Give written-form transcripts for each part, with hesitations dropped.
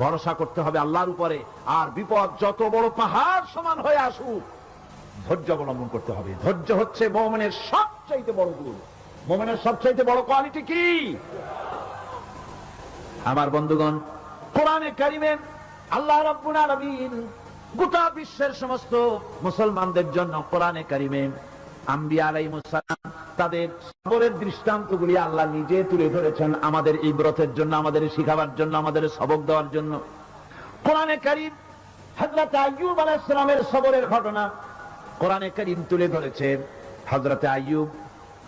ভরসা করতে হবে আল্লাহর উপরে। আর বিপদ যত বড় পাহাড় সমান হয়ে আসুক, ধৈর্য অবলম্বন করতে হবে। ধৈর্য হচ্ছে মুমিনের সবচাইতে বড় গুণ। মুমিনের সবচাইতে বড় কোয়ালিটি কি? আমার বন্ধুগণ, কোরআনে কারিমে আল্লাহ রাব্বুল আলামিন গোটা বিশ্বের সমস্ত মুসলমানদের জন্য কোরআনে কারিমে আম্বিয়া আলাইহিস সালাম তাদের সবরের দৃষ্টান্তগুলি আল্লাহ নিজে তুলে ধরেছেন আমাদের ইবরতের জন্য, আমাদের শিখাবার জন্য, আমাদের সবক দেওয়ার জন্য। কোরআনে কারিম হযরত আইয়ুব আলাইহিস সালামের সবরের ঘটনা কোরআনে কারিম তুলে ধরেছে। হযরত আইয়ুব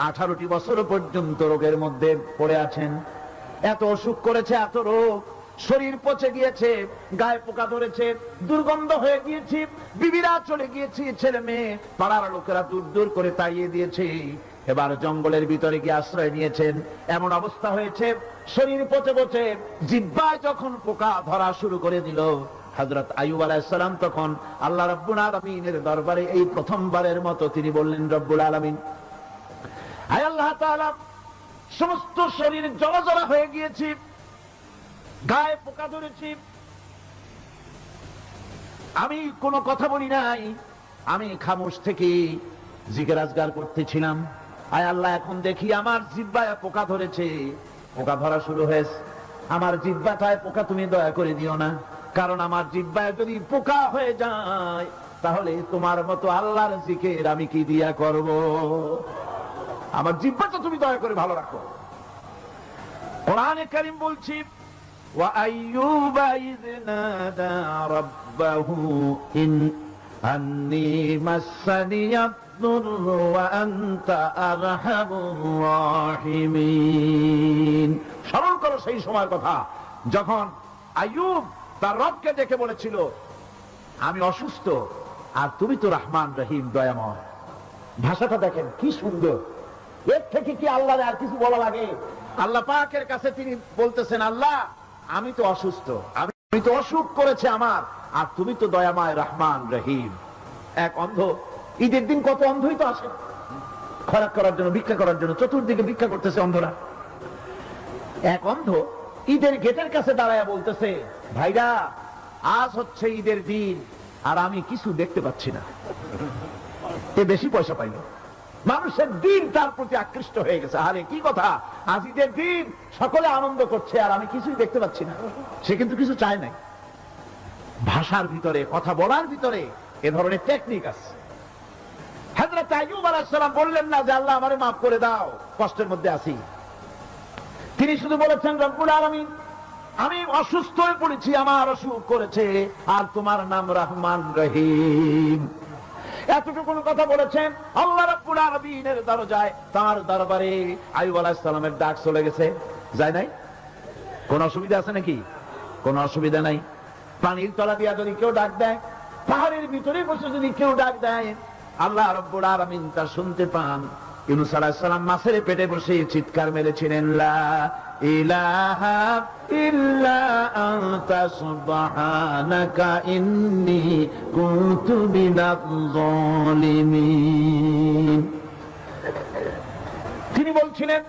18টি বছর পর্যন্ত রোগের মধ্যে পড়ে আছেন। এত অসুখ করেছে, এত রোগ, শরীর পচে গিয়েছে, গায়ে পোকা ধরেছে, দুর্গন্ধ হয়ে গিয়েছে, বিবিরা চলে গিয়েছে, ছেলে মেয়ে পাড়ার লোকেরা দূর দূর করে তাড়িয়ে দিয়েছে। এবার জঙ্গলের ভিতরে গিয়ে আশ্রয় নিয়েছেন। এমন অবস্থা হয়েছে, শরীর পচে পচে জিহ্বায় যখন পোকা ধরা শুরু করে দিল, হযরত আইয়ুব আলাইহিস সালাম তখন আল্লাহ রাব্বুল আলামিনের দরবারে এই প্রথমবারের মতো তিনি বললেন, রব্বুল আলামিন, আয় আল্লাহ তাআলা, সমস্ত শরীর জ্বলা হয়ে গিয়েছে, গায়ে পোকা ধরেছি, আমি কোনো কথা বলি নাই, আমি খামোশ থেকে জিকির আজগার করতেছিলাম। আয় আল্লাহ, এখন দেখি আমার জিহ্বায় পোকা ধরেছে, পোকা ধরা শুরু হয়েছে। আমার জিহ্বাটায় পোকা তুমি দয়া করে দিও না, কারণ আমার জিহ্বায় যদি পোকা হয়ে যায় তাহলে তোমার মতো আল্লাহর জিকির আমি কি দিয়া করব? আমার জিহ্বাটা তুমি দয়া করে ভালো রাখো। কোরআনে কারীম বলছি, وأيوب إذ نادى ربه أني مسني الضر وأنت أرحم الراحمين। স্মরণ করো সেই সময়ের কথা যখন আইয়ুব তার রবকে ডেকে বলেছিল, আমি অসুস্থ আর তুমি তো রহমান রহিম, দয়াময়। ভাষাটা দেখেন কি সুন্দর। এর থেকে কি আল্লাহর আর কিছু বলা লাগে? আল্লাহ পাকের কাছে তিনি বলতেছেন, আল্লাহ আমি তো অসুস্থ, আমি তো অসুখ করেছে আমার, আর তুমি তো দয়াময় রহমান রহিম। এক অন্ধ, ঈদের দিন কত অন্ধই তো আসে খোরাক করার জন্য, ভিক্ষা করার জন্য, চতুর্দিকে ভিক্ষা করতেছে অন্ধরা। এক অন্ধ ঈদের গেটের কাছে দাঁড়ায় বলতেছে, ভাইরা আজ হচ্ছে ঈদের দিন আর আমি কিছু দেখতে পাচ্ছি না। এ বেশি পয়সা পাইল, মানুষের দিন তার প্রতি আকৃষ্ট হয়ে গেছে। আরে কি কথা, আজ ঈদের দিন, সকলে আনন্দ করছে আর আমি কিছুই দেখতে পাচ্ছি না। সে কিন্তু কিছু চায় নাই। ভাষার ভিতরে, কথা বলার ভিতরে এ ধরনের টেকনিক আছে। হযরত আইয়ুব আলাইহিস সালাম বললেন না যে আল্লাহ আমারে মাফ করে দাও, কষ্টের মধ্যে আছি। তিনি শুধু বলেছেন, রব্বুল আলামিন, আমি অসুস্থ হয়ে পড়েছি, আমার অসুখ করেছে, আর তোমার নাম রহমান রহিম। এতটুকু কথা বলেছেন। আল্লাহ রাব্বুল আলামিনের দরজায়, তার দরবারে আইয়ুব আলাইহিস সালামের ডাক চলে গেছে। যায় নাই? কোন অসুবিধা আছে নাকি? কোন অসুবিধা নাই। পানির তলা দিয়া যদি কেউ ডাক দেয়, পাহাড়ের ভিতরে বসে যদি কেউ ডাক দেয়, আল্লাহ রাব্বুল আলামিন তা শুনতে পান। ইউনূস আলাইহিস সালাম মাছের পেটে বসে চিৎকার মেরেছিলেন, লা ইলাহা ইল্লা আনতা সুবহানাকা ইন্নী কুনতু মিনাজ জালিমিন। তিনি বলছিলেন,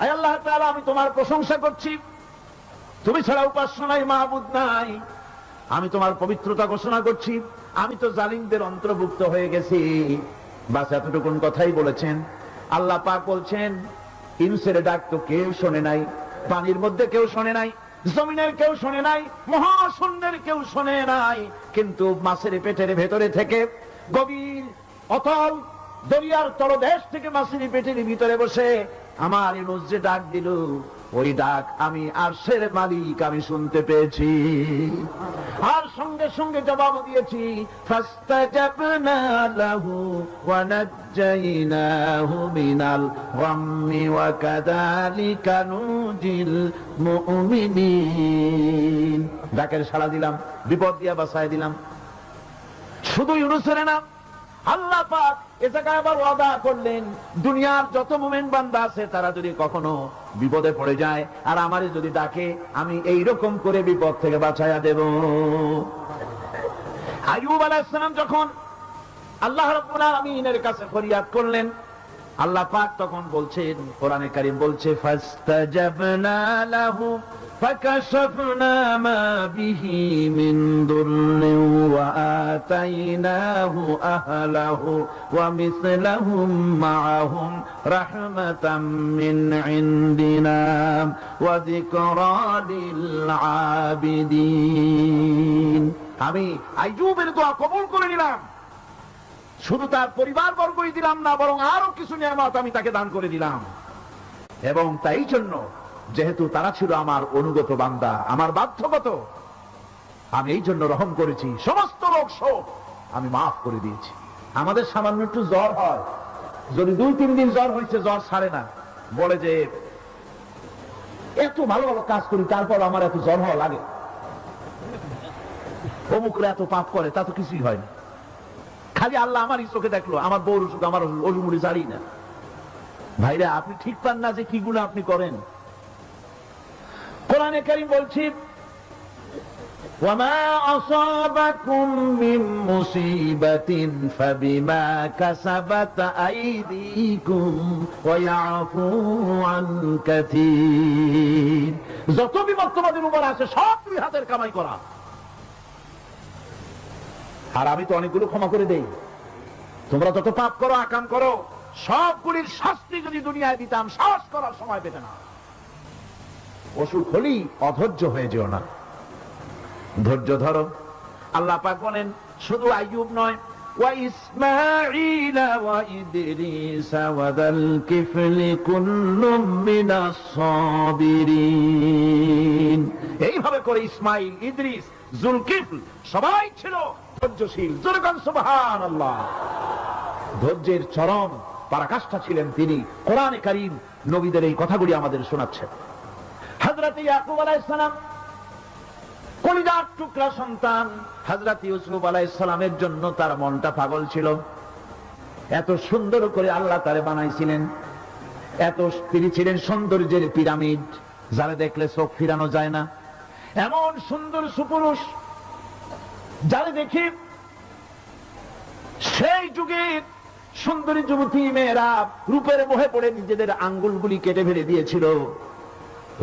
আয় আল্লাহ তাআলা, আমি তোমার প্রশংসা করছি, তুমি ছাড়া উপাস্য নাই, মাবুদ নাই। আমি তোমার পবিত্রতা ঘোষণা করছি, আমি তো জালিমদের অন্তর্ভুক্ত হয়ে গেছি। বাস এতটুকুন কথাই বলেছেন। আল্লাহ পাক বলছেন, ইউনূসের ডাক তো কেউ শোনে নাই, পানির মধ্যে কেউ শোনে নাই, জমিনের কেউ শোনে নাই, মহাশূন্যের কেউ শোনে নাই, কিন্তু মাছের পেটের ভেতরে থেকে, গভীর অতল দরিয়ার তলদেশ থেকে মাছের পেটের ভিতরে বসে আমার ইউনূস যে ডাক দিল, ওই ডাক আমি আরশের মালিক আমি শুনতে পেয়েছি, আর সঙ্গে সঙ্গে জবাব দিয়েছি। ফাস্তাজাবনা লাহু ওয়া নাজ্জাইনাহু মিনাল গাম্মি ওয়া কাযালিকা নুজিল মুমিনিন। ডাকের সাড়া দিলাম, বিপদ দিয়া বাঁচায় দিলাম। শুধু ইউনূসের না, আল্লাহ পাক এ জায়গায় আবার ওয়াদা করলেন, দুনিয়ার যত মুমিন বান্দা আছে তারা যদি কখনো বিপদে পড়ে যায় আর আমারে যদি ডাকে, আমি এইরকম করে বিপদ থেকে বাঁচায়া দেব। আইয়ুব আলাইহিস সালাম যখন আল্লাহ রাব্বুল আলামিনের কাছে ফরিয়াদ করলেন, আল্লাহ পাক তখন বলছেন, কোরআনে কারীম বলছে, ফাস্তাজাবনা লাহু ফাকাশাফনা মা বিহি মিন দুররিন ওয়া আতাইনাহু আহলাহু ওয়া মিসলাহুম মাআহুম রাহমাতাম মিন ইনদিনা ওয়া যিকরা লিল আবিদিন। আমি আইয়ুবের দোয়া কবুল করে নিলাম, শুধু তার পরিবার বর্গই দিলাম না, বরং আরো কিছু নিয়ামত আমি তাকে দান করে দিলাম। এবং তাই জন্য যেহেতু তারা ছিল আমার অনুগত বান্দা, আমার বাধ্যগত, আমি এই জন্য রহম করেছি, সমস্ত রোগ শোক আমি মাফ করে দিয়েছি। আমাদের সামান্য একটু জ্বর হয়, যদি 2-3 দিন জ্বর হয়েছে, জ্বর ছাড়ে না, বলে যে এত ভালো ভালো কাজ করি তারপর আমার এত জ্বর হওয়া লাগে, অমুকরা এত পাপ করে, তা তো কিছুই হয়নি, খালি আল্লাহ আমার চোখে দেখলো, আমার বউর অসুখ, আমার অসুমুড়ি জানি না। ভাইরা, আপনি ঠিক পান না যে কি গুনাহ আপনি করেন। কোরআনে কারীম বলছি, ওয়ামা আসাবাকুম মিন মুসিবাতিন ফাবিমা কাসাবাত আইদিকুম ওয়া ইয়াফু আন কাসীর। যত বিপদ তোমাদের উপর আছে সব দুই হাতের কামাই করা, আর আমি তো অনেকগুলো ক্ষমা করে দেই। তোমরা যত পাপ করো, আকাম করো, সবগুলির শাস্তি যদি দুনিয়ায় দিতাম, সাহস করার সময় পেতে না। অসুখ হলেই অধৈর্য হয়ে যেও না, ধৈর্য ধরো। আল্লাহ পাক বলেন, শুধু আইয়ুব নয়, ওয়া ইসমাঈল ওয়া ইদরিস ওয়া যাল কিফলি কুল্লুম মিনাস সাবিরিন। এইভাবে করে ইসমাঈল, ইদ্রিস, যুলকিফল সবাই ছিল ধৈর্যশীল। জোরে সুবহানাল্লাহ। ধৈর্যের চরম পরাকাষ্ঠা ছিলেন তিনি। কোরআনে কারীম নবীদের এই কথাগুলি আমাদের শোনাচ্ছেন। হযরত ইয়াকুব আলাইহিস সালাম, কলিজার টুকরা সন্তান হযরত ইউসুফ আলাইহিস সালামের জন্য তার মনটা পাগল ছিল। এত সুন্দর করে আল্লাহ তারে বানাইছিলেন, এত তিনি ছিলেন সৌন্দর্যের পিরামিড, যারা দেখলে চোখ ফিরানো যায় না, এমন সুন্দর সুপুরুষ যারা দেখি সেই যুগে সুন্দরী যুবতী মেয়েরা রূপের মোহে পড়ে নিজেদের আঙ্গুলগুলি কেটে ফেলে দিয়েছিল।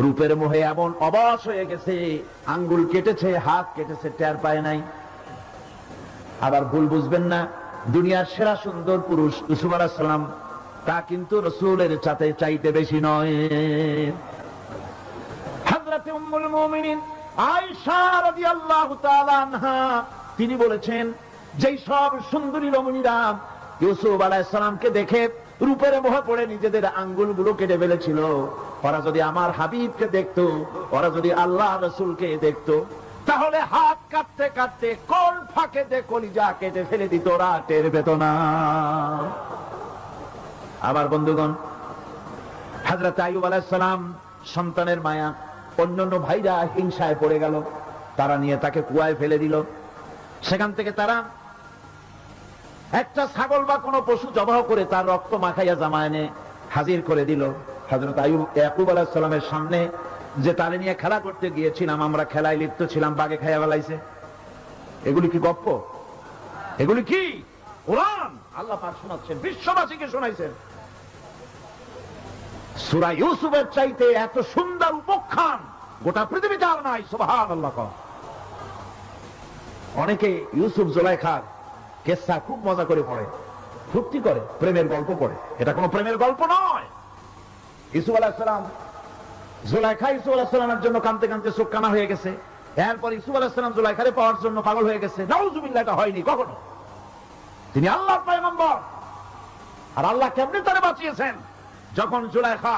রূপের মোহে এমন অবশ হয়ে গেছে, আঙ্গুল কেটেছে, হাত কেটেছে, টের পায় নাই। আবার ভুল বুঝবেন না, দুনিয়ার সেরা সুন্দর পুরুষ ইউসুফ আলাইহিস সালাম, তা কিন্তু রাসূলের চাইতে বেশি নয়। হযরত উম্মুল মুমিনিন আয়েশা রাদিয়াল্লাহু তাআলা আনহা তিনি বলেছেন, যেই সব সুন্দরী রমণীরা ইউসুফ আলাইহিস সালামকে দেখে রূপের মোহে পড়ে নিজেদের আঙ্গুলগুলো কেটে ফেলেছিল, ওরা যদি আমার হাবিবকে দেখতো, ওরা যদি আল্লাহ রাসূলকে দেখতো, তাহলে হাত কাটতে কাটতে কোল ফাঁকে দিয়ে কলিজা কেটে ফেলে দিত, ওরা টের পেত না। আমার বন্ধুগণ, হযরত আইয়ুব আলাইহিস সালাম সন্তানের মায়া, অন্যান্য ভাইরা হিংসায় পড়ে গেল, তারা নিয়ে তাকে কুয়ায় ফেলে দিল। সেখান থেকে তারা একটা ছাগল বা কোনো পশু জবাহ করে তার রক্ত মাখাইয়া জামায়ানে হাজির করে দিল। হযরত ইয়াকুব আলাইহিস সালামের সামনে যে তারে নিয়ে খেলা করতে গিয়েছিলাম, আমরা খেলায় লিপ্ত ছিলাম, বাগে খাইয়া ফেলাইছে। এগুলি কি গপ্প? এগুলি কি কোরআন? আল্লাহ পাক শোনাচ্ছেন, বিশ্ববাসীকে শোনাইছেন। সূরা ইউসুফের চাইতে এত সুন্দর উপাখ্যান গোটা পৃথিবীতে আর নাই। সুবহানাল্লাহ। অনেকে ইউসুফ জুলাইখার কেসা খুব মজা করে পড়ে, ফুর্তি করে, প্রেমের গল্প পড়ে। এটা কোনো প্রেমের গল্প নয়। ইউসুফ আলাইহিস সালাম, জুলাইখা ইউসুফ আলাইহিস সালামের জন্য কাঁদতে কাঁদতে চোখ কানা হয়ে গেছে। এরপর ইউসুফ আলাইহিস সালাম জুলাইখারে পাওয়ার জন্য পাগল হয়ে গেছে। নাউজুবিল্লাহ, এটা হয়নি কখনো। তিনি আল্লাহর পয়গম্বর, আর আল্লাহ কেমনে তারে বাঁচিয়েছেন? যখন জুলাইখা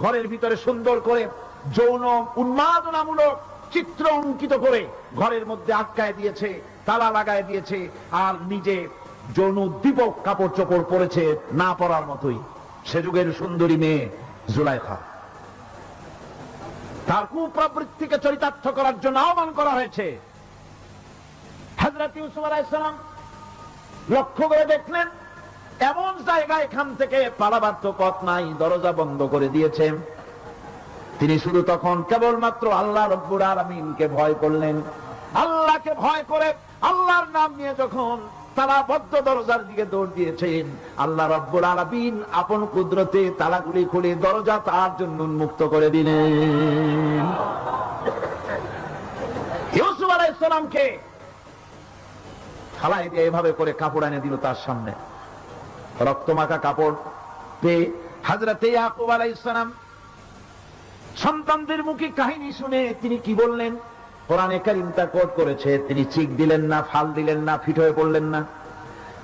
ঘরের ভিতরে সুন্দর করে যৌন উন্মাদনামূলক চিত্র অঙ্কিত করে ঘরের মধ্যে আটকায় দিয়েছে, তালা লাগায় দিয়েছে, আর নিজে যৌন উদ্দীপক কাপড় চোপড় পরেছে না পরার মতোই। সে যুগের সুন্দরী মেয়ে জুলাইখা, তার কুপ্রবৃত্তিকে চরিতার্থ করার জন্য আহ্বান করা হয়েছে। হযরত ইউসুফ আলাইহিস সালাম লক্ষ্য করে দেখলেন এমন জায়গা, এখান থেকে পালাবার তো পথ নাই, দরজা বন্ধ করে দিয়েছে। তিনি শুধু তখন কেবলমাত্র আল্লাহ রাব্বুল আলামিনকে ভয় করলেন। আল্লাহকে ভয় করে আল্লাহর নাম নিয়ে যখন তালাবদ্ধ দরজার দিকে দৌড় দিয়েছেন। আল্লাহ রাব্বুল আলামিন আপন কুদরতে তালাগুলি খুলে দরজা তার জন্য উন্মুক্ত করে দিলেন। ইউসুফ আলাইহিস সালামকে থালায় দিয়ে এভাবে করে কাপড় এনে দিল তার সামনে, রক্তমাখা কাপড় পেয়ে হযরত ইয়াকুব আলাইহিস সালাম সন্তানদের মুখে কাহিনী শুনে তিনি কি বললেন? কোরআনে কারীম তা কোট করেছে, তিনি চিক দিলেন না, ফাল দিলেন না, ফিট হয়ে পড়লেন না।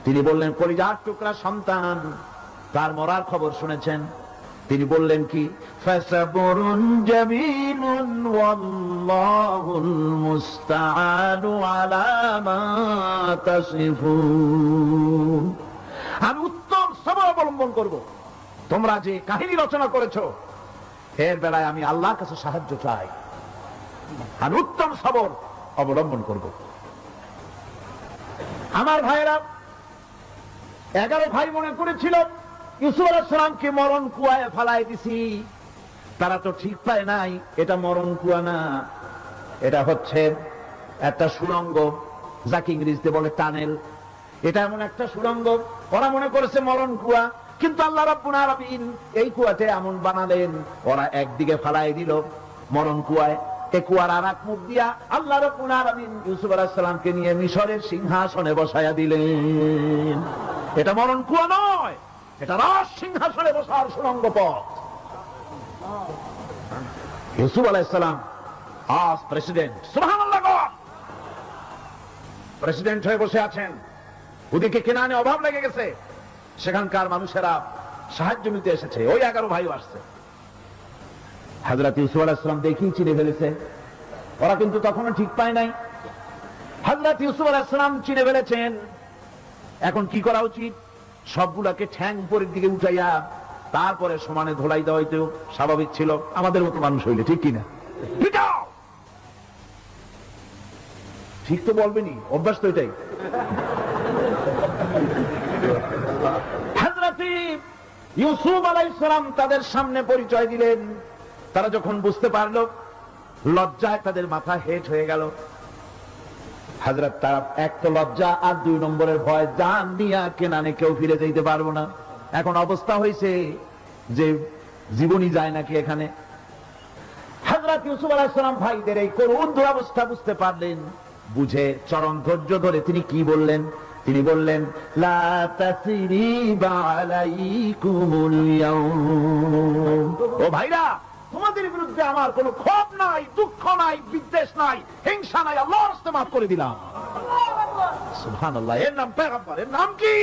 তিনি বললেন, কলিজার টুকরা সন্তান তার মরার খবর শুনেছেন। তিনি বললেন কি? ফাসাবুরুন জামিলুন ওয়াল্লাহুল মুস্তাআনু আলা মা তাসিফুন। আমি উত্তম সবর অবলম্বন করব। তোমরা যে কাহিনী রচনা করেছো এর বেলায় আমি আল্লাহর কাছে সাহায্য চাই। আমি উত্তম সবর অবলম্বন করব। আমার ভাইরা 11 ভাই মনে করেছিল ইউসুফ আলাইহিস সালামকে মরণ কুয়ায় ফেলাই দিছি। তারা তো ঠিক পায় নাই এটা মরণ কুয়া না, এটা হচ্ছে একটা সুড়ঙ্গ, যাকে ইংরেজিতে বলে টানেল। এটা এমন একটা সুড়ঙ্গ, ওরা মনে করেছে মরণ কুয়া। কিন্তু আল্লাহ রাব্বুল আলামিন এই কুয়াতে এমন বানালেন, ওরা একদিকে ফেলাই দিল মরণ কুয়ায়, এই কুয়ার আরেক মুখ দিয়া আল্লাহ রাব্বুল আলামিন ইউসুফ আলাইহিস সালামকে নিয়ে মিশরের সিংহাসনে বসায়া দিলেন। এটা মরণ কুয়া নয়, এটা রাজ সিংহাসনে বসার সুড়ঙ্গ পথ। ইউসুফ আলাইহিস সালাম আজ প্রেসিডেন্ট, সুবহানাল্লাহ, প্রেসিডেন্ট হয়ে বসে আছেন। ওদিকে কেনানে অভাব লেগে গেছে, সেখানকার মানুষেরা সাহায্য নিতে এসেছে। ওই 11 ভাইও আসছে। হযরত ইউসুফ আলাইহিস সালাম দেখেই চিনে ফেলেছে, ওরা কিন্তু তখনও ঠিক পায় নাই। হযরত ইউসুফ আলাইহিস সালাম চিনে ফেলেছেন। এখন কি করা উচিত? সবগুলাকে ঠ্যাং উপরের দিকে উঠাইয়া তারপরে সমানে ধোলাই দেওয়া হইতো স্বাভাবিক ছিল, আমাদের মতো মানুষ হইলে, ঠিক কিনা? ঠিক তো বলবেনি, অভ্যাস তো এটাই। হযরত ইউসুফ আলাইহিস সালাম তাদের সামনে পরিচয় দিলেন। তারা যখন বুঝতে পারলো, লজ্জায় তাদের মাথা হেট হয়ে গেল। হযরত তারা এক তো লজ্জা, আর 2 নম্বরের ভয়, জান দিয়া কেনানে কেউ ফিরে যেতে পারবো না। এখন অবস্থা হয়েছে যে জীবনই যায় নাকি এখানে। হযরত ইউসুফ আলাইহিস সালাম ভাইদের এই করুণ দুরবস্থা বুঝতে পারলেন। বুঝে চরম ধৈর্য ধরে তিনি কি বললেন? তিনি বললেন, লা তাসরিবা আলাইকুমুল ইয়াউম। ও ভাইরা, তোমাদের বিরুদ্ধে আমার কোনো ক্ষোভ নাই, দুঃখ নাই, বিদ্বেষ নাই, হিংসা নাই, আল্লাহর রাস্তায় মাফ করে দিলাম। সুবহানাল্লাহ। এর নাম পয়গম্বর। এর নাম কি?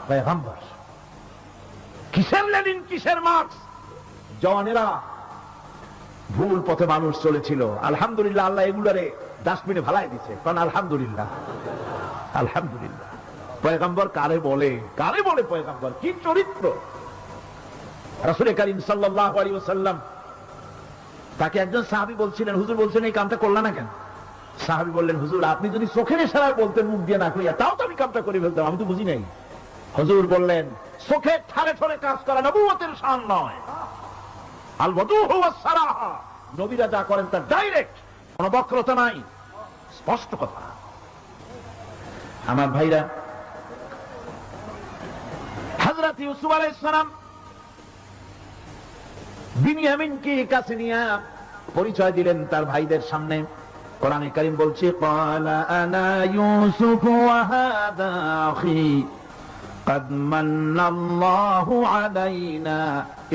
পয়গম্বর। কিসের লেনিন, কিসের মার্কস? জওয়ানেরা, ভুল পথে মানুষ চলেছিল, আলহামদুলিল্লাহ আল্লাহ এগুলারে ডাস্টবিনে ফেলাই দিচ্ছে। কারণ আলহামদুলিল্লাহ, আলহামদুলিল্লাহ। পয়গম্বর কারে বলে? কারে বলে পয়গম্বর? কি চরিত্র! রাসূল করিম সাল্লাল্লাহু আলাইহি ওয়াসাল্লাম তাকে একজন সাহাবী বলছিলেন, হুজুর বলছেন এই কামটা করলা না কেন? সাহাবী বললেন, হুজুর আপনি যদি চোখের ইশারায় বলতেন মুখ দিয়ে না কইয়া, তাও তো আমি কামটা করে ফেলতাম, আমি তো বুঝি নাই। হুজুর বললেন, চোখের ঠারে ঠারে কাজ করা নবুয়তের শান নয়। আল ওয়াদুহু ওয়াস সারাহা, নবীরা যা করেন তা ডাইরেক্ট, কোনো বক্রতা নাই, স্পষ্ট কথা। আমার ভাইরা, হযরত ইউসুফ আলাইহিস সালাম বিনিয়ামিনকে কাছে নিয়ে পরিচয় দিলেন তার ভাইদের সামনে। কোরআনে কারীম বলছে, ক্বালা আনা ইউসুফ ওয়া হাযা আখি قد من الله علينا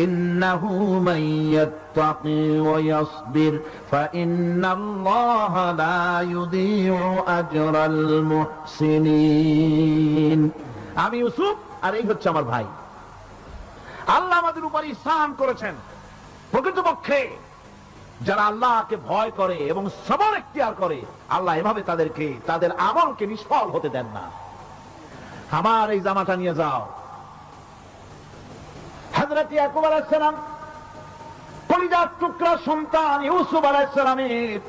إنه من يتقي ويصبر فإن الله لا يضيع أجر المحسنين। আমি ইউসুফ আর এই হচ্ছে আমার ভাই। আল্লাহ আমাদের উপর ইহসান করেছেন। প্রকৃতপক্ষে যারা আল্লাহকে ভয় করে এবং সবর ইখতিয়ার করে, আল্লাহ এভাবে তাদেরকে তাদের আমলকে নিষ্ফল হতে দেন না। আমার এই জামাটা নিয়ে যাও। হযরত ইয়াকুব আলাইহিস সালাম কলিজার টুকরা সন্তান ইউসুফ আলাইহিস সালামের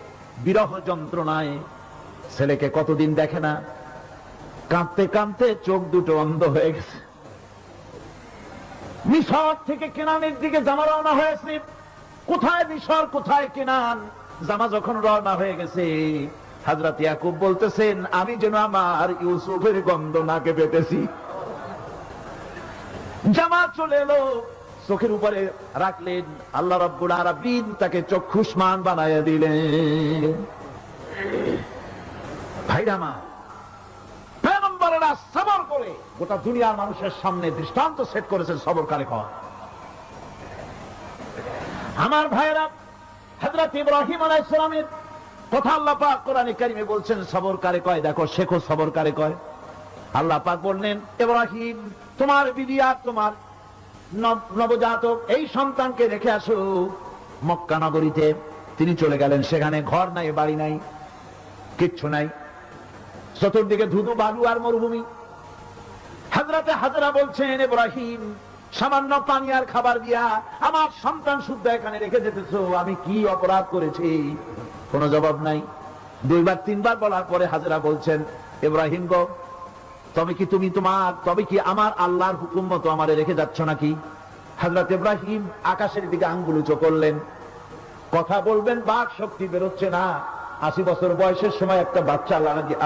বিরহ যন্ত্রণায় ছেলেকে কতদিন দেখে না, কাঁদতে কাঁদতে চোখ দুটো অন্ধ হয়ে গেছে। মিশর থেকে কেনানের দিকে জামা রওনা হয়েছে। কোথায় মিশর, কোথায় কেনান? জামা যখন রওনা হয়ে গেছে, হযরত ইয়াকুব বলতেছেন আমি যেন আমার ইউসুফের গন্ধ নাকে পেতেছি। জামাত চলে এলো, চোখের উপরে রাখলেন, আল্লাহ রাব্বুল আলামিন তাকে চক্ষুষ্মান বানায়া দিলেন। ভাইরা আমার, পয়গম্বরেরা সবর করে গোটা দুনিয়ার মানুষের সামনে দৃষ্টান্ত সেট করেছেন সবরকারী হওয়া। আমার ভাইরা, হযরত ইব্রাহিম আলাইহিস সালামের কথা আল্লাহ পাক কোরআনে কারিমে বলছেন সবরকারী কয়, দেখো শেখো সবরকারী কয়। আল্লাহ পাক বললেন, ইব্রাহিম তোমার বিবি আর তোমার নবজাতক এই সন্তানকে রেখে আসো মক্কা নগরীতে। তিনি চলে গেলেন, সেখানে ঘর নাই, বাড়ি নাই, কিচ্ছু নাই, চতুর্দিকে ধুধু বালু আর মরুভূমি। হযরতে হাজরা বলছেন, ইব্রাহিম সামান্য পানি আর খাবার দিয়া আমার সন্তান শুদ্ধ এখানে রেখে যেতেছো, আমি কি অপরাধ করেছি? কোনো জবাব নাই। দুইবার তিনবার বলার পরে হাজরা বলছেন, ইব্রাহিম গো, তবে কি আমার আল্লাহর হুকুম মতো আমারে রেখে যাচ্ছ নাকি? হযরত ইব্রাহিম আকাশের দিকে আঙ্গুল উঁচু করলেন। কথা বলবেন, বাক শক্তি বেরোচ্ছে না। 80 বছর বয়সের সময় একটা বাচ্চা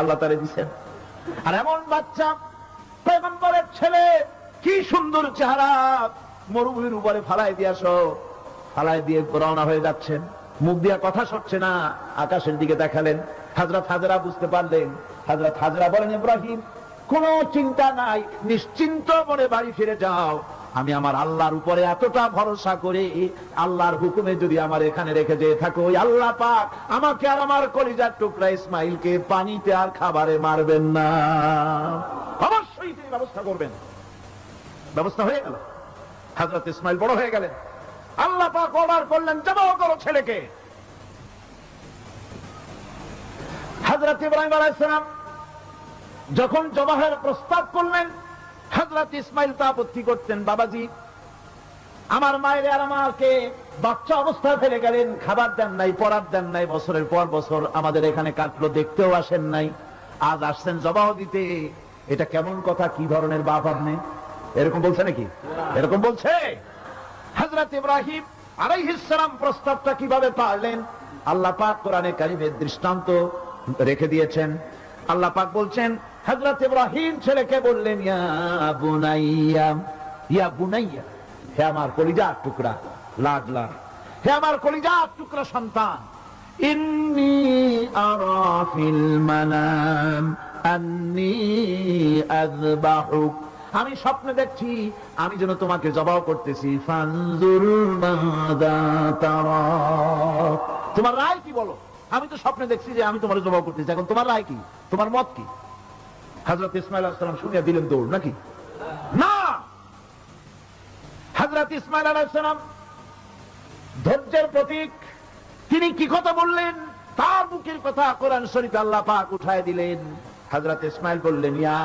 আল্লাহ তারে দিচ্ছেন, আর এমন বাচ্চা পয়গম্বরের ছেলে, কি সুন্দর চেহারা, মরুভূমির উপরে ফালাই দিয়ে রওনা হয়ে যাচ্ছেন, মুখ দিয়ে কথা সরছে না, আকাশের দিকে দেখালেন। হযরত হাজরা বুঝতে পারলেন। হযরত হাজরা বলেন, ইব্রাহিম কোনো চিন্তা নাই, নিশ্চিন্ত মনে বাড়ি ফিরে যাও। আমি আমার আল্লাহর উপরে এতটা ভরসা করে আল্লাহর হুকুমে যদি আমার এখানে রেখে যেয়ে থাকো, ওই আল্লাহ পাক আমাকে আর আমার কলিজার টুকরা ইসমাইলকে পানিতে আর খাবারে মারবেন না, অবশ্যই তিনি ব্যবস্থা করবেন। ব্যবস্থা হয়ে গেল। হযরত ইসমাইল বড় হয়ে গেলেন। আল্লাহ পাক অর্ডার করলেন, জবাহ করো ছেলেকে। হযরত ইব্রাহিম আলাইহিস সালাম যখন জবাহের প্রস্তাব করলেন, হযরত ইসমাইল তা আপত্তি করতেন, বাবাজি আমার মায়ের আর আমাকে বাচ্চা অবস্থায় ফেলে গেলেন, খাবার দেন নাই, পরার দেন নাই, বছরের পর বছর আমাদের এখানে কাটলো, দেখতেও আসেন নাই, আজ আসছেন জবাহ দিতে, এটা কেমন কথা? কি ধরনের বাপ আপনি? এরকম বলছে নাকি? এরকম বলছে? হযরত ইব্রাহিম আলাইহিস সালাম প্রস্তাবটা কিভাবে পারলেন? আল্লাহ পাক কোরআনে কারিমে দৃষ্টান্ত রেখে দিয়েছেন। আল্লাহ পাক বলছেন, হযরত ইব্রাহিম ছেলেকে বললেন, ইয়া বুনাইয়া, হে আমার কলিজার টুকরা, লাডলা, হে আমার কলিজার টুকরা সন্তান, ইন্নী আরা ফিল মানাম আন্নী আযবাহুক, আমি স্বপ্নে দেখছি আমি যেন তোমাকে জবাহ করতেছি, ফানজুর মাযা তারা, তোমার রায় কি বলো? আমি তো স্বপ্নে দেখছি যে আমি তোমার জবাহ করতেছি, এখন তোমার রায় কি, তোমার মত কি? হযরত ইসমাইল আলাইহিস সালাম শুনিয়া দিলেন দৌড়, নাকি না? হযরত ইসমাইল আলাইহিস সালাম ধৈর্যের প্রতীক, তিনি কি কথা বললেন? তার মুখের কথা কোরআন শরীফে আল্লাহ পাক উঠায় দিলেন। হযরত ইসমাইল বললেন, ইয়া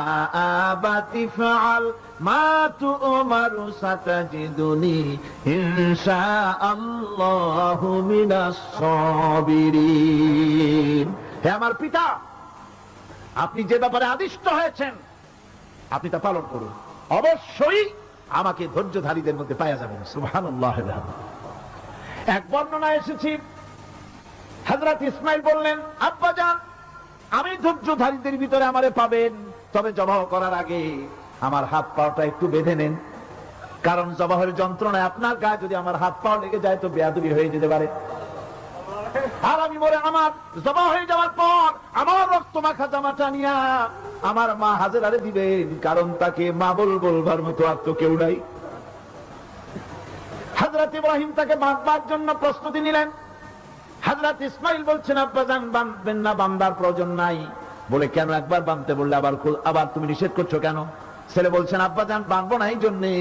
আবাতি ফাআল মা তু'মারু সাতাজিদুনি ইনশাআল্লাহু মিনাস সাবিরিন, হে আমার পিতা, আপনি যে ব্যাপারে আদিষ্ট হয়েছেন আপনি তা পালন করুন, অবশ্যই আমাকে ধৈর্যধারীদের মধ্যে পাওয়া যাবেন। সুবহানাল্লাহ। এক বর্ণনায় এসেছে, হযরত ইসমাইল বললেন, আব্বাজান আমি ধৈর্যধারীদের ভিতরে আমারে পাবেন, তবে জবাহ করার আগে আমার হাত পাটা একটু বেঁধে নেন, কারণ জবাহের যন্ত্রণায় আপনার গায়ে যদি আমার হাত পা লেগে যায় তো বেয়াদবি হয়ে যেতে পারে, আর আমি মরে আমার জবাহ হয়ে যাওয়ার পর আমার রক্ত মাখা জামাটা নিয়া আমার মা হাজেরারে দিবেন, কারণ তাকে মা বলবার মতো আর তো কেউ নাই। হযরত ইব্রাহিম তাকে বাঁধবার জন্য প্রস্তুতি নিলেন। হযরত ইসমাইল বলছেন, আব্বাজান বাঁধবেন না, বাঁধার প্রয়োজন নাই। বলে, কেন? একবার বাঁধতে বললে আবার তুমি নিষেধ করছো কেন? ছেলে বলছেন, আব্বাজান বাঁধবো না এই জন্যে,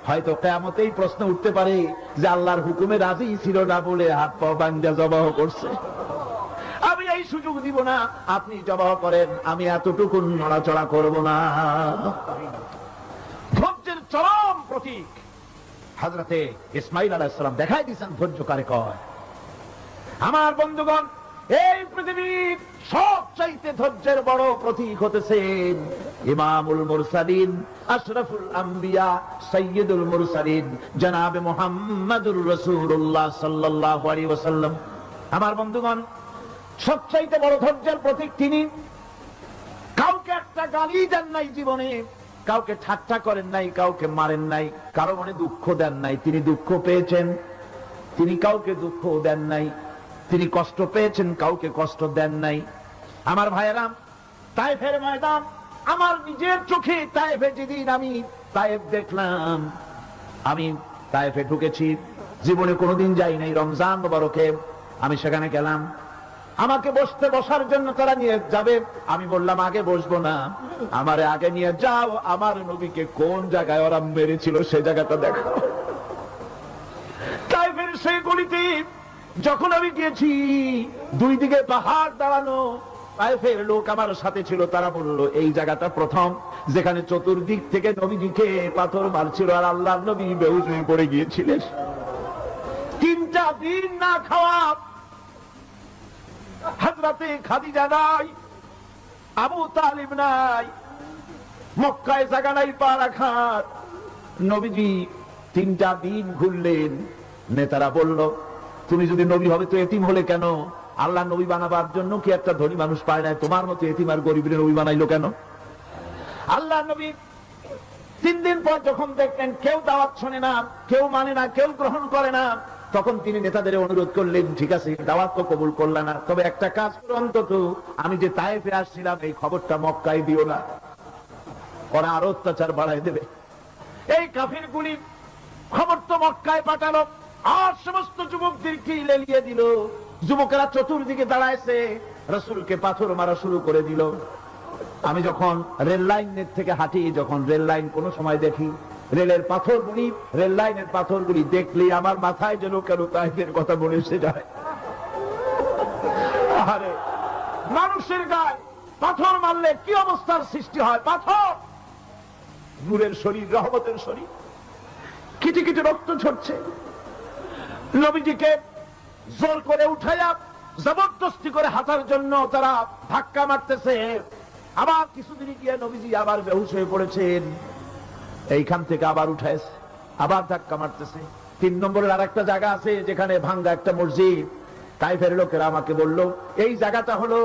হয়তো কিয়ামতেই প্রশ্ন উঠতে পারে যে আল্লাহর হুকুমে রাজি ছিল না বলে হাত পা বাঁধা জবাহ করছে, আমি এই সুযোগ দিব না, আপনি জবাহ করেন, আমি এতটুকু নড়াচড়া করব না। ধৈর্যের চরম প্রতীক হযরতে ইসমাইল আলাইহিস সালাম দেখাই দিয়েছেন ধৈর্য কারে কয়। আমার বন্ধুগণ, এই পৃথিবীর সবচাইতে ধৈর্যের বড় প্রতীক হতেছেন ইমামুল মুরসালিন, আশরাফুল আম্বিয়া, সাইয়্যিদুল মুরসালিন, জনাবে মুহাম্মদুর রাসূলুল্লাহ সাল্লাল্লাহু আলাইহি ওয়াসাল্লাম। আমার বন্ধুগণ, সবচাইতে বড় ধৈর্যের প্রতীক তিনি। কাউকে একটা গালি দেন নাই জীবনে, কাউকে ঠাট্টা করেন নাই, কাউকে মারেন নাই, কারো মনে দুঃখ দেন নাই। তিনি দুঃখ পেয়েছেন, তিনি কাউকে দুঃখ দেন নাই। তিনি কষ্ট পেয়েছেন, কাউকে কষ্ট দেন নাই। আমার ভাইয়েরা, তায়েফের ময়দান, আমার নিজের চোখে তায়েফে যেদিন আমি তায়েফ দেখলাম, আমি তায়েফে ঢুকেছি, জীবনে কোনোদিন যাই নাই। রমজান মোবারকে আমি সেখানে গেলাম, আমাকে বসার জন্য তারা নিয়ে যাবে। আমি বললাম আগে বসবো না, আমারে আগে নিয়ে যাও, আমার নবীকে কোন জায়গায় ওরা মেরেছিল সে জায়গাটা দেখো। তায়েফের সেই গলিতে যখন আমি গিয়েছি, দুই দিকে পাহাড় দাঁড়ানো, তায়েফের লোক আমার সাথে ছিল, তারা বললো এই জায়গাটা প্রথম যেখানে চতুর্দিক থেকে নবীজিকে পাথর মারছিল আর আল্লাহর নবী বেহুশ হয়ে পড়ে গিয়েছিলেন। 3টা দিন না খাওয়া, হযরতে খাদিজা নাই, আবু তালিব নাই, মক্কায় জায়গা নাই পা রাখার। নবীজি 3টা দিন ঘুরলেন। নেতারা বলল তুমি যদি নবী হবে তো এতিম হলে কেন? আল্লাহ নবী বানাবার জন্য কি একটা ধনী মানুষ পায় না? তোমার মতো এতিম আর গরিবের নবী বানাইলো কেন? আল্লাহ নবী 3 দিন পর যখন দেখলেন কেউ দাওয়াত শোনে না, কেউ মানে না, কেউ গ্রহণ করে না, তখন তিনি নেতাদের অনুরোধ করলেন ঠিক আছে দাওয়াত তো কবুল করলেন না, তবে একটা কাজ করো, অন্তত আমি যে তায়েফে আসছিলাম এই খবরটা মক্কায় দিও না, ওরা আরো অত্যাচার বাড়ায় দেবে। এই কাফিরগুলি খবর তো মক্কায় পাঠালো আর সমস্ত যুবকদেরকে লেলিয়ে দিল। যুবকেরা চতুর্দিকে দাঁড়াইছে, রাসূলকে পাথর মারা শুরু করে দিল। আমি যখন রেল লাইনের থেকে হাঁটি, যখন রেল লাইন কোন সময় দেখি, রেলের পাথরগুলি, রেল লাইনের পাথরগুলি দেখলে আমার মাথায় যেন কেন তায়েফের কথা মনে এসে যায়। আরে মানুষের গায়ে পাথর মারলে কি অবস্থার সৃষ্টি হয়? পাথর নূরের শরীর, রহমতের শরীর, কিটি কিটি রক্ত ঝরছে। নবীজিকে জোর করে উঠাইয়া জবরদস্তি করে হাঁটার জন্য তারা ধাক্কা মারতেছে। আবার কিছুদিন গিয়ে নবীজি আবার বেহুশ হয়ে পড়েছেন, এইখান থেকে আবার উঠাইছে, আবার ধাক্কা মারতেছে। 3 নম্বরের আর একটা জায়গা আছে যেখানে ভাঙ্গা একটা মসজিদ। তায়েফের লোকেরা আমাকে বলল এই জায়গাটা হলো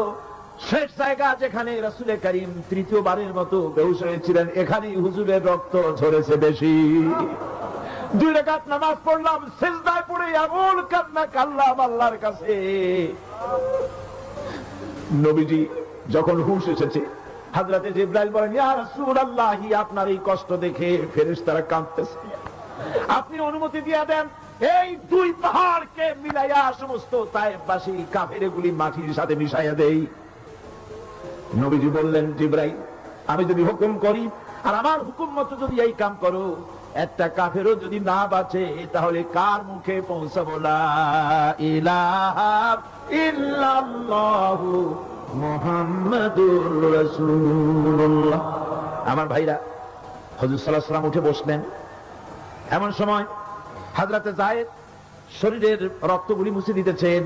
শেষ জায়গা যেখানে রাসূল করিম 3য়বারের মতো বেহুশ হয়েছিলেন, এখানেই হুজুরের রক্ত ঝরেছে বেশি। 2 রাকাত নামাজ পড়লাম, সিজদায় পড়ে এমন কান্না কাঁদলাম আল্লাহর কাছে। নবীজি যখন হুঁশ এসেছে, হযরতে জিবরাইল বলেন ইয়া রাসূলুল্লাহ, আপনার এই কষ্ট দেখে ফেরেশতারা কাঁদতেছে, আপনি অনুমতি দিয়ে দেন এই 2 পাহাড়কে মিলাইয়া সমস্ত তায়েফবাসী কাফেরগুলি মাটির সাথে মিশাইয়া দেই। নবীজি বললেন জিবরাইল, আমি যদি হুকুম করি আর আমার হুকুম মতো যদি এই কাম করো, একটা কাফেরও যদি না বাঁচে তাহলে কার মুখে পৌঁছাবো লা ইলাহা ইল্লাল্লাহু মুহাম্মাদুর রাসূলুল্লাহ। আমার ভাইরা, হুজুর সাল্লাল্লাহু আলাইহি ওয়াসাল্লাম উঠে বসলেন। এমন সময় হযরতে যায়েদ শরীরের রক্তগুলি মুছে দিতেছেন।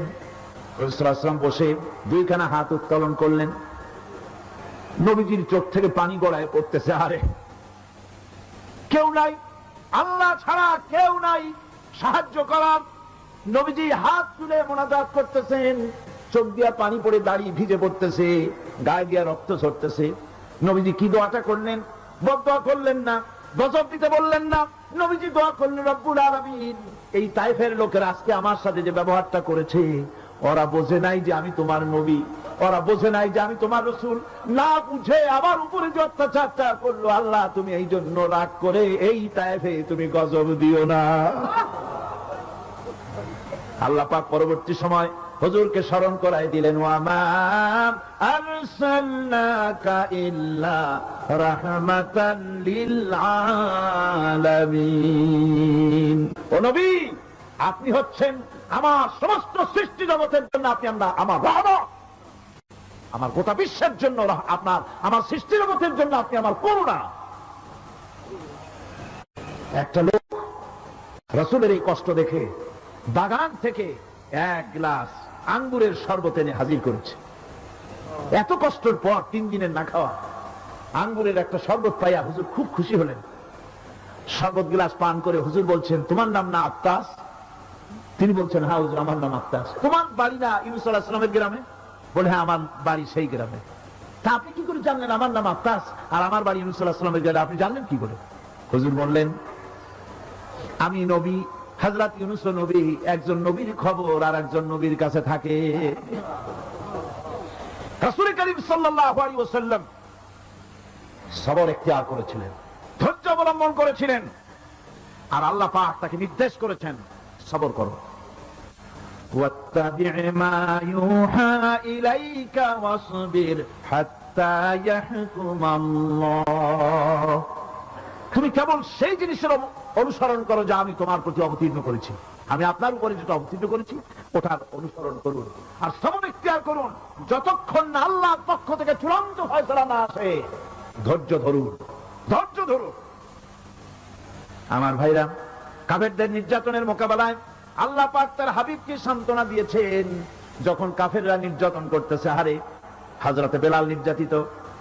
হুজুর সাল্লাল্লাহু আলাইহি ওয়াসাল্লাম বসে 2খানা হাত উত্তোলন করলেন। নবীজির চোখ থেকে পানি গড়ায় পড়তেছে। আরে কেউ নাই, আল্লাহ ছাড়া কেউ নাই সাহায্য করার। নবীজি হাত তুলে মোনাজাত করতেছেন, চোখ দিয়া পানি পড়ে দাঁড়িয়ে ভিজে পড়তেছে, গায়ে দিয়া রক্ত ঝরতেছে। নবীজি কি দোয়াটা করলেন? বদদোয়া করলেন না, গজব দিতে বললেন না। নবীজি দোয়া করলেন রব্বুল আলামিন, এই তায়েফের লোকেরা আজকে আমার সাথে যে ব্যবহারটা করেছে, ওরা বোঝে নাই যে আমি তোমার নবী, ওরা বোঝে নাই যে আমি তোমার রাসূল, না বুঝে আবার উপরে যে অত্যাচারটা করলো, আল্লাহ তুমি এই জন্য রাগ করে এই তায়েফে তুমি গজব দিও না। আল্লাহ পাক পরবর্তী সময় হুজুরকে স্মরণ করাই দিলেন, ওয়া মা আরসালনাকা ইল্লা রাহমাতান লিল আলামিন। ও নবী, আপনি হচ্ছেন আমার সমস্ত সৃষ্টি জগতের জন্য, আপনি আমার রহমত, আমার গোটা বিশ্বের জন্য আপনার, আমার সৃষ্টি জগতের জন্য আপনি আমার করুণা। একটা লোক রাসূলের এই কষ্ট দেখে বাগান থেকে 1 গ্লাস আঙ্গুরের শরবত এনে হাজির করেছে। এত কষ্টের পর 3 দিনের না খাওয়া আঙ্গুরের একটা শরবত পাইয়া হুজুর খুব খুশি হলেন। শরবত গ্লাস পান করে হুজুর বলছেন, তোমার নাম না আত্তাস? তিনি বলছেন, হ্যাঁ হুজুর আমার নাম আত্তাস। তোমার বাড়ি না ইউনূস আলাইহিস সালামের গ্রামে? বলে হ্যাঁ আমার বাড়ি সেই গ্রামে। তা আপনি কি করে জানলেন আমার নাম আক্কাস আর আমার বাড়ি ইউনূস আলাইহিস সালামের গ্রামে, আপনি জানলেন কি করে? হুজুর বললেন আমি নবী, হযরত ইউনূস নবী, একজন নবীর খবর আর একজন নবীর কাছে থাকে। রাসূল করিম সাল্লাল্লাহু আলাইহি ওয়াসাল্লাম সবর ইখতিয়ার করেছিলেন, ধৈর্য অবলম্বন করেছিলেন, আর আল্লাহ পাক তাকে নির্দেশ করেছেন সবর করো। واتبع ما يوحى إليك واصبر حتى يحكم الله। তুমি কেবল সেই জিনিসের অনুসরণ করো যা আমি তোমার প্রতি অবতীর্ণ করেছি, আমি আপনার উপরে যেটা অবতীর্ণ করেছি ওটার অনুসরণ করুন আর সবর ইখতিয়ার করুন যতক্ষণ না আল্লাহর পক্ষ থেকে চূড়ান্ত ফয়সালা না আসে। ধৈর্য ধরুন, ধৈর্য ধরুন। আমার ভাইরা, কাফেরদের নির্যাতনের মোকাবেলায় আল্লাহ পাক তার হাবিবকে সান্ত্বনা দিয়েছেন। যখন কাফেররা নির্যাতন করতেছে, হারে হযরতে বেলাল নির্যাতিত,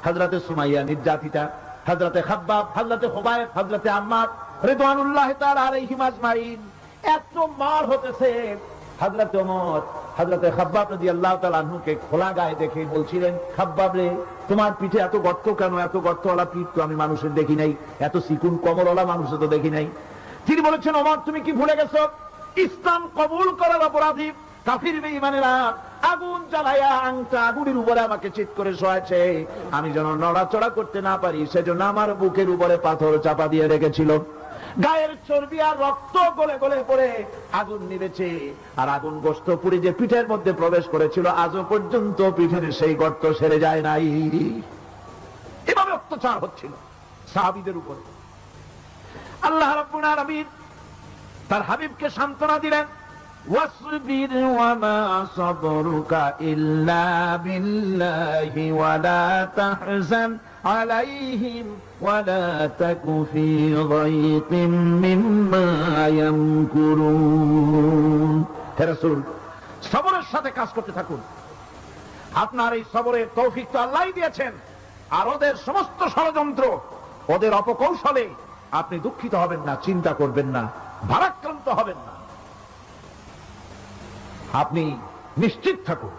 হযরতে সুমাইয়া নির্যাতিতা, হযরতে খাব্বাব, হযরতে খুবাইব, হযরতে আম্মার রিদওয়ানুল্লাহি তাআলা আলাইহিম আজমাইন, এত মার হতেছে। হযরতে ওমর হযরতে খাব্বাব রাদিয়াল্লাহু তাআলা আনহুকে খোলা গায়ে দেখে বলছিলেন, খাব্বাব রে, তোমার পিঠে এত গর্ত কেন? এত গর্তওয়ালা পিঠ তো আমি মানুষের দেখি নাই, এত চিকুন কোমরওয়ালা মানুষের তো দেখি নাই। তিনি বলেছেন, ওমর তুমি কি ভুলে গেছো? ইসলাম কবুল করার অপরাধী কাফির বেঈমানেরা আগুন জ্বালায়া আংটা আগুনের উপরে আমাকে চিৎ করে শোয়াছে, আমি যেন নড়াচড়া করতে না পারি সেজন্য আমার বুকের উপরে পাথর চাপা দিয়ে রেখেছিল। গায়ের চর্বি আর রক্ত গলে গলে পড়ে আগুন নিভেছে, আর আগুন গোশত পুড়ে যে পিঠের মধ্যে প্রবেশ করেছিল আজও পর্যন্ত পিঠের সেই গর্ত সেরে যায় নাই। এভাবে অত্যাচার হচ্ছিল সাহাবীদের উপরে। আল্লাহ রাব্বুল আলামিন তার হাবিবকে সান্ত্বনা দিলেন, ওয়াসবির ওয়ামা সাবরুকা ইল্লা বিল্লাহি ওয়ালা তাহজান আলাইহিম ওয়ালা তাকু ফি যায়কিম মিম্মা ইয়ামকুরুন। হে রাসূল, সবরের সাথে কাজ করতে থাকুন। আপনার এই সবরের তৌফিক তো আল্লাহই দিয়েছেন, আর ওদের সমস্ত ষড়যন্ত্র, ওদের অপকৌশলে আপনি দুঃখিত হবেন না, চিন্তা করবেন না, ভারাক্রান্ত হবেন না, আপনি নিশ্চিত থাকুন।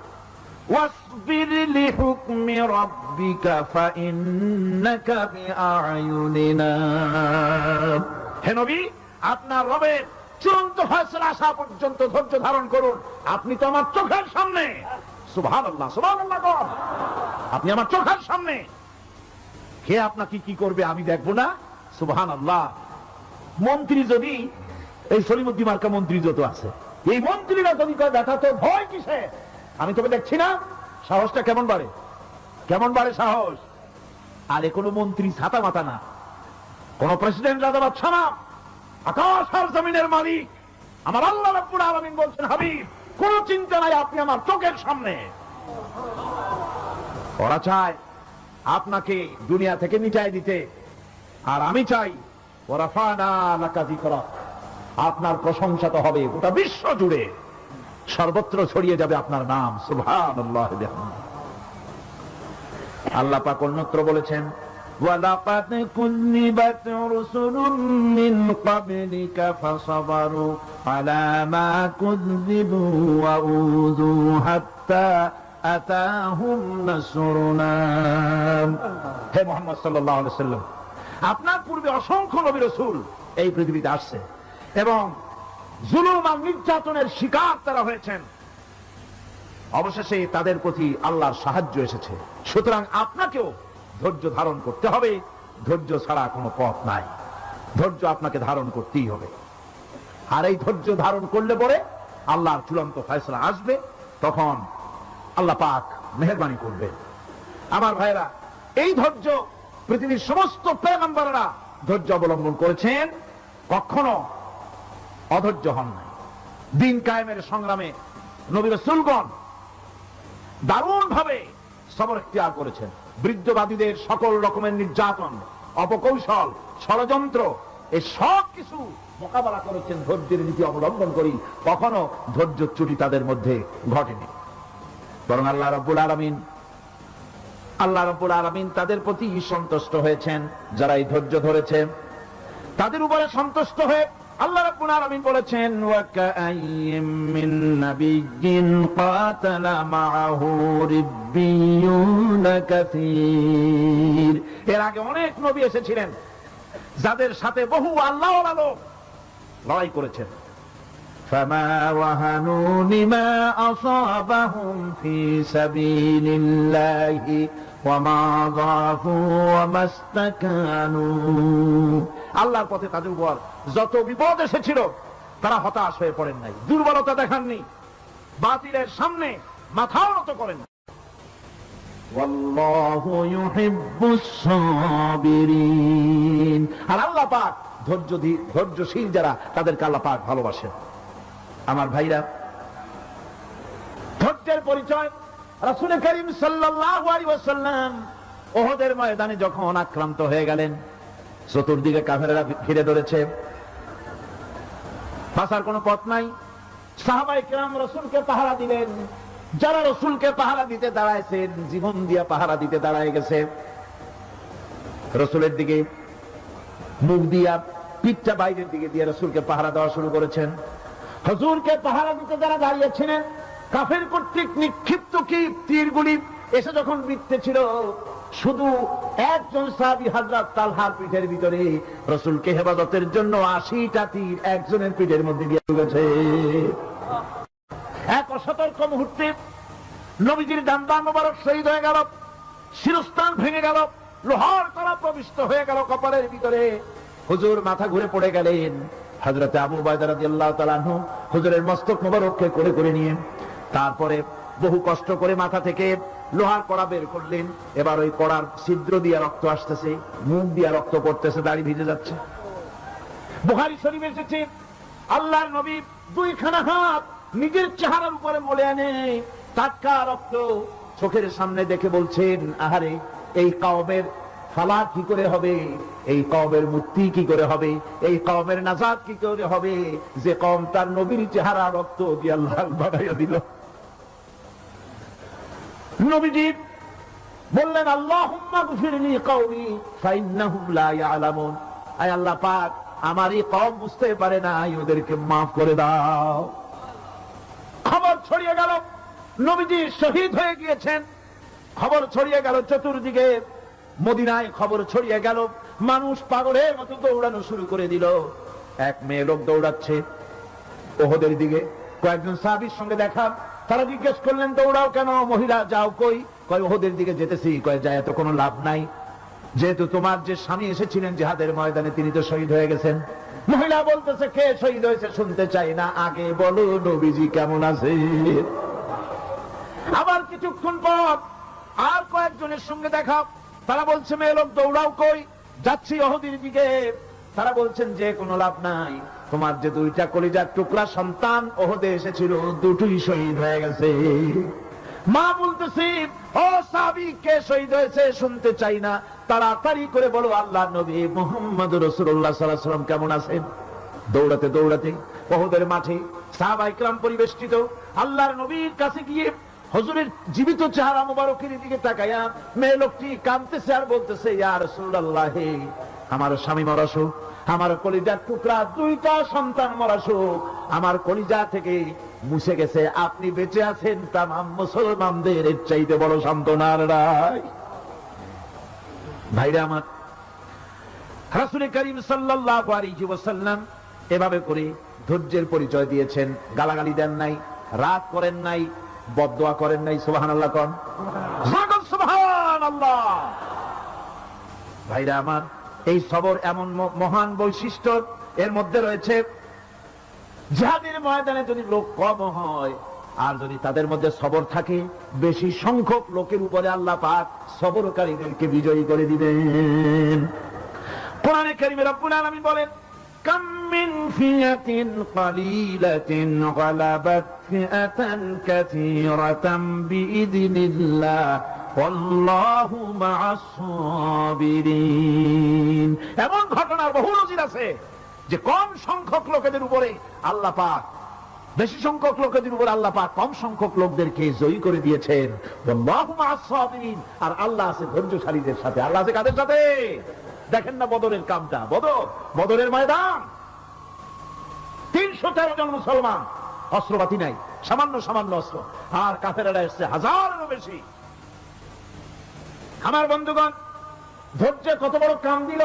ওয়াসবির লিহুকমি রাব্বিকা ফাইন্নাকা বিআয়ুনিনা। হে নবী, আপনার রবের চূড়ান্ত ফয়সালা আসা পর্যন্ত ধৈর্য ধারণ করুন। আপনি তো আমার চোখের সামনে। সুবহানাল্লাহ, সুবহানাল্লাহ। আপনি আমার চোখের সামনে, কে আপনাকে কি করবে আমি দেখবো না? সুবহানাল্লাহ। মন্ত্রী যদি, এই সলিমুদ্দিন মার্কা মন্ত্রী যত আছে, এই মন্ত্রীরা যদি কয় দেখা তো ভয় কিসে, আমি তোকে দেখছি না, সাহসটা কেমন বাড়ে, কেমন বাড়ে সাহস। আর এ কোনো মন্ত্রী ছাতা মাথা না, কোন প্রেসিডেন্ট রাজা বাদশা না, আকাশ আর জমিনের মালিক আমার আল্লাহ রাব্বুল আলামিন বলছেন, হাবিব কোন চিন্তা নাই, আপনি আমার চোখের সামনে। ওরা চায় আপনাকে দুনিয়া থেকে মিটাই দিতে, আর আমি চাই ওয়ারাফানা লাকা যিকরাক, আপনার প্রশংসা তো হবে গোটা বিশ্ব জুড়ে, সর্বত্র ছড়িয়ে যাবে আপনার নাম। সুবহানাল্লাহ। আল্লাহ পাক অন্যত্র বলেছেন, ওয়ালাকাদ কুযযিবাত রুসুলুম মিন ক্বাবলিকা ফাসাবারু আলা মা কুযযিবু ওয়া উযু হাত্তা আতাহুম নাসরুনা। হে মুহাম্মদ সাল্লাল্লাহু আলাইহি ওয়াসাল্লাম, আপনার পূর্বে অসংখ্য নবী রাসূল এই পৃথিবীতে আসছে এবং জুলুম আর নির্যাতনের শিকার তারা হয়েছেন, অবশেষে তাদের প্রতি আল্লাহর সাহায্য এসেছে। সুতরাং আপনাকেও ধৈর্য ধারণ করতে হবে, ধৈর্য ছাড়া কোনো পথ নাই, ধৈর্য আপনাকে ধারণ করতেই হবে। আর এই ধৈর্য ধারণ করলে পরে আল্লাহর চূড়ান্ত ফয়সালা আসবে, তখন আল্লাহ পাক মেহেরবানি করবে। আমার ভাইরা, এই ধৈর্য পৃথিবীর সমস্ত পয়গম্বররা ধৈর্য অবলম্বন করেছেন, কখনো অধৈর্য হন নাই। দিন কায়েমের সংগ্রামে নবী রাসূলগণ দারুণ ভাবে সবর ইখতিয়ার করেছেন। বৃদ্ধবাদীদের সকল রকমের নির্যাতন, অপকৌশল, ষড়যন্ত্র, এই সব কিছু মোকাবেলা করেছেন ধৈর্যের নীতি অবলম্বন করি, কখনো ধৈর্যচ্যুতি তাদের মধ্যে ঘটেনি। বরং আল্লাহ রাব্বুল আলামিন তাদের প্রতি সন্তুষ্ট হয়েছেন। যারা এই ধৈর্য ধরেছে তাদের উপরে সন্তুষ্ট হয়ে আল্লাহ রাব্বুল আলামিন বলেছেন ওয়া কাআইয়্যিম মিন নাবিয়্যিন কাতালা মাআহু রিব্বিয়ুন কাসীর। এর আগে অনেক নবী এসেছিলেন যাদের সাথে বহু আল্লাহওয়ালা লোক লড়াই করেছেন। ফামা ওয়াহানু লিমা আসাবাহুম ফি সাবিলিল্লাহি ওয়া মা যাফু ওয়া মাস্তাকানু। আল্লাহর পথে তাদের উপর যত বিপদ এসেছিল তারা হতাশ হয়ে পড়েন নাই, দুর্বলতা দেখাননি, বাতিলের সামনে মাথাও নত করেন। ওয়াল্লাহু ইউহিব্বুস সাবিরিন। আর আল্লাহ পাক ধৈর্যশীল যারা তাদেরকে আল্লাহ পাক ভালোবাসেন। আমার ভাইরা, ধৈর্যের পরিচয় রাসূল করিম সাল্লাল্লাহু আলাইহি ওয়াসাল্লাম উহুদের ময়দানে যখন আক্রান্ত হয়ে গেলেন, চতুর্দিকে কাফেররা ঘিরে ধরেছে, বাঁচার কোনো পথ নাই। সাহাবায়ে কেরাম রাসূলকে পাহারা দিলেন। যারা রাসূলকে পাহারা দিতে দাঁড়াইছেন জীবন দিয়ে পাহারা দিতে দাঁড়ায় গেছে। রাসূলের দিকে মুখ দিয়া পিঠটা বাইরের দিকে দিয়ে রাসূলকে পাহারা দেওয়া শুরু করেছেন। হুজুরকে পাহারা দিতে যারা দাঁড়িয়েছিলেন কাফের কর্তৃক নিক্ষিপ্ত কি তীরগুলি এসে যখন বিঁধতেছিল, শুধু একজন সাহাবী হযরত তালহার পিঠের ভিতরে রাসূলকে হেফাজতের জন্য 80টা তীর একজনের পিঠের মধ্যে দিয়ে ঢুকেছে। এক অসতর্ক মুহূর্তে নবীজির ডান্ডা মোবারক শহীদ হয়ে গেল, শিরস্ত্রাণ ভেঙে গেল, লোহার কড়া প্রবিষ্ট হয়ে গেল কপালের ভিতরে। হুজুর মাথা ঘুরে পড়ে গেলেন। হযরত আবু উবাইদা রাদিয়াল্লাহু তাআলা আনহু হুজুরের মস্তক মোবারককে কোলে করে নিয়ে তারপরে বহু কষ্ট করে মাথা থেকে লোহার কড়া বের করলেন। এবার ওই কড়ার ছিদ্র দিয়ে রক্ত আসতেছে, মুখ দিয়ে রক্ত পড়তেছে, দাড়ি ভিজে যাচ্ছে। বুখারী শরীফে এসেছে আল্লাহর নবী দুইখানা হাত নিজের চেহারার উপরে মলে আনে টাটকা রক্ত চোখের সামনে দেখে বলছেন, আহারে এই কওমের ফালাক কি করে হবে, এই কওমের মুক্তি কি করে হবে, এই কওমের নাজাত কি করে হবে যে কওম তার নবীর চেহারা রক্ত দিয়ে আল্লাহ বাড়াইয়া দিল। নবীজি বললেন, আল্লাহুম্মা গফিরলি কওমি ফাইন্নাহুম লা ইয়ালামুন। আয় আল্লাহ পাক, আমার এই কওম বুঝতে পারে না, ওদেরকে মাফ করে দাও। খবর ছড়িয়ে গেল নবীজি শহীদ হয়ে গিয়েছেন। খবর ছড়িয়ে গেল চতুর্দিকে, মদিনায় খবর ছড়িয়ে গেল। মানুষ পাগলের মতো দৌড়ানো শুরু করে দিল। এক মেয়ে লোক দৌড়াচ্ছে উহুদের দিকে, কয়েকজন সাহাবীর সঙ্গে দেখা। তারা জিজ্ঞেস করলেন, দৌড়াও কেন? মহিলা, যাও কই? কয় উহুদের দিকে যেতেছি। কয় যায় তো কোনো লাভ নাই, যেহেতু তোমার যে স্বামী এসেছিলেন জিহাদের ময়দানে তিনি তো শহীদ হয়ে গেছেন। মহিলা বলতেছে, কে শহীদ হয়েছে শুনতে চাই না, আগে বলো নবীজি কেমন আছে। আবার কিছুক্ষণ পর আর কয়েকজনের সঙ্গে দেখা। তারা বলছে, মেয়ে লোক দৌড়াও কই? যাচ্ছি উহুদের দিকে। তারা বলছেন যে কোনো লাভ নাই, তোমার যে দুইটা কলিজার টুকরা সন্তান উহুদে এসেছিল দুটোই শহীদ হয়ে গেছে। মা বলতেছি, ও সাহাবী, কে শহীদ হয়েছে শুনতে চাই না, তাড়াতাড়ি করে বলো আল্লাহর নবী মুহাম্মদুর রাসূলুল্লাহ সাল্লাল্লাহু আলাইহি ওয়াসাল্লাম কেমন আছেন। দৌড়াতে দৌড়াতে উহুদের মাঠে সাহাবায়ে কেরাম পরিবেষ্টিত। আল্লাহর নবীর কাছে গিয়ে হুজুরের জীবিত চেহারা মোবারকের দিকে তাকায়া মেয়ে লোকটি কাঁদতেছে আর বলতেছে, ইয়া রাসূলুল্লাহ, আমার স্বামী মরাশো, আমার কলিজার টুকরা দুইটা সন্তান মরাশো, আমার কলিজা থেকে মুছে গেছে, আপনি বেঁচে আছেন, তামাম মুসলমানদের এর চাইতে বড় সান্ত্বনার নাই। ভাইরা আমার, রাসূল করিম সাল্লাল্লাহু আলাইহি ওয়াসাল্লাম এভাবে করে ধৈর্যের পরিচয় দিয়েছেন। গালাগালি দেন নাই, রাগ করেন নাই, বদদোয়া করেন নাই। সুবহানাল্লাহ কোন সুবহানাল্লাহ। ভাইরা আমার, এই সবর এমন মহান বৈশিষ্ট্য, এর মধ্যে রয়েছে জিহাদের ময়দানে যদি লোক কম হয় আর যদি তাদের মধ্যে সবর থাকে, বেশি সংখ্যক লোকের উপরে আল্লাহ পাক সবরকারীদেরকে বিজয়ী করে দিবেন। কোরআনে কারীমে রব্বুল আলামিন বলেন, কাম মিন ফিয়াতিন কালিলাতিন গালাবাত ফিআতান কাসীরাতান বিইذনিল্লাহ ওয়াল্লাহু মা'আস সাবিরিন। এমন ঘটনার বহু নজির আছে যে কম সংখ্যক লোকেদের উপরে আল্লাহ পাক বেশি সংখ্যক লোকেদের উপর আল্লাহ পাক কম সংখ্যক লোকদেরকে জয়ী করে দিয়েছেন। ওয়াল্লাহু মা'আস সাবিরিন। আর আল্লাহ আছে ধৈর্যশালীদের সাথে। আল্লাহ আছে কাদের সাথে? দেখেন না বদরের কামটা, বদরের ময়দান, 213 জন মুসলমান, অস্ত্রপাতি নাই, সামান্য সামান্য অস্ত্র, আর কাফেরেরা এসছে হাজারেরও বেশি। আমার বন্ধুগণ, ধৈর্যে কত বড় কাম দিল,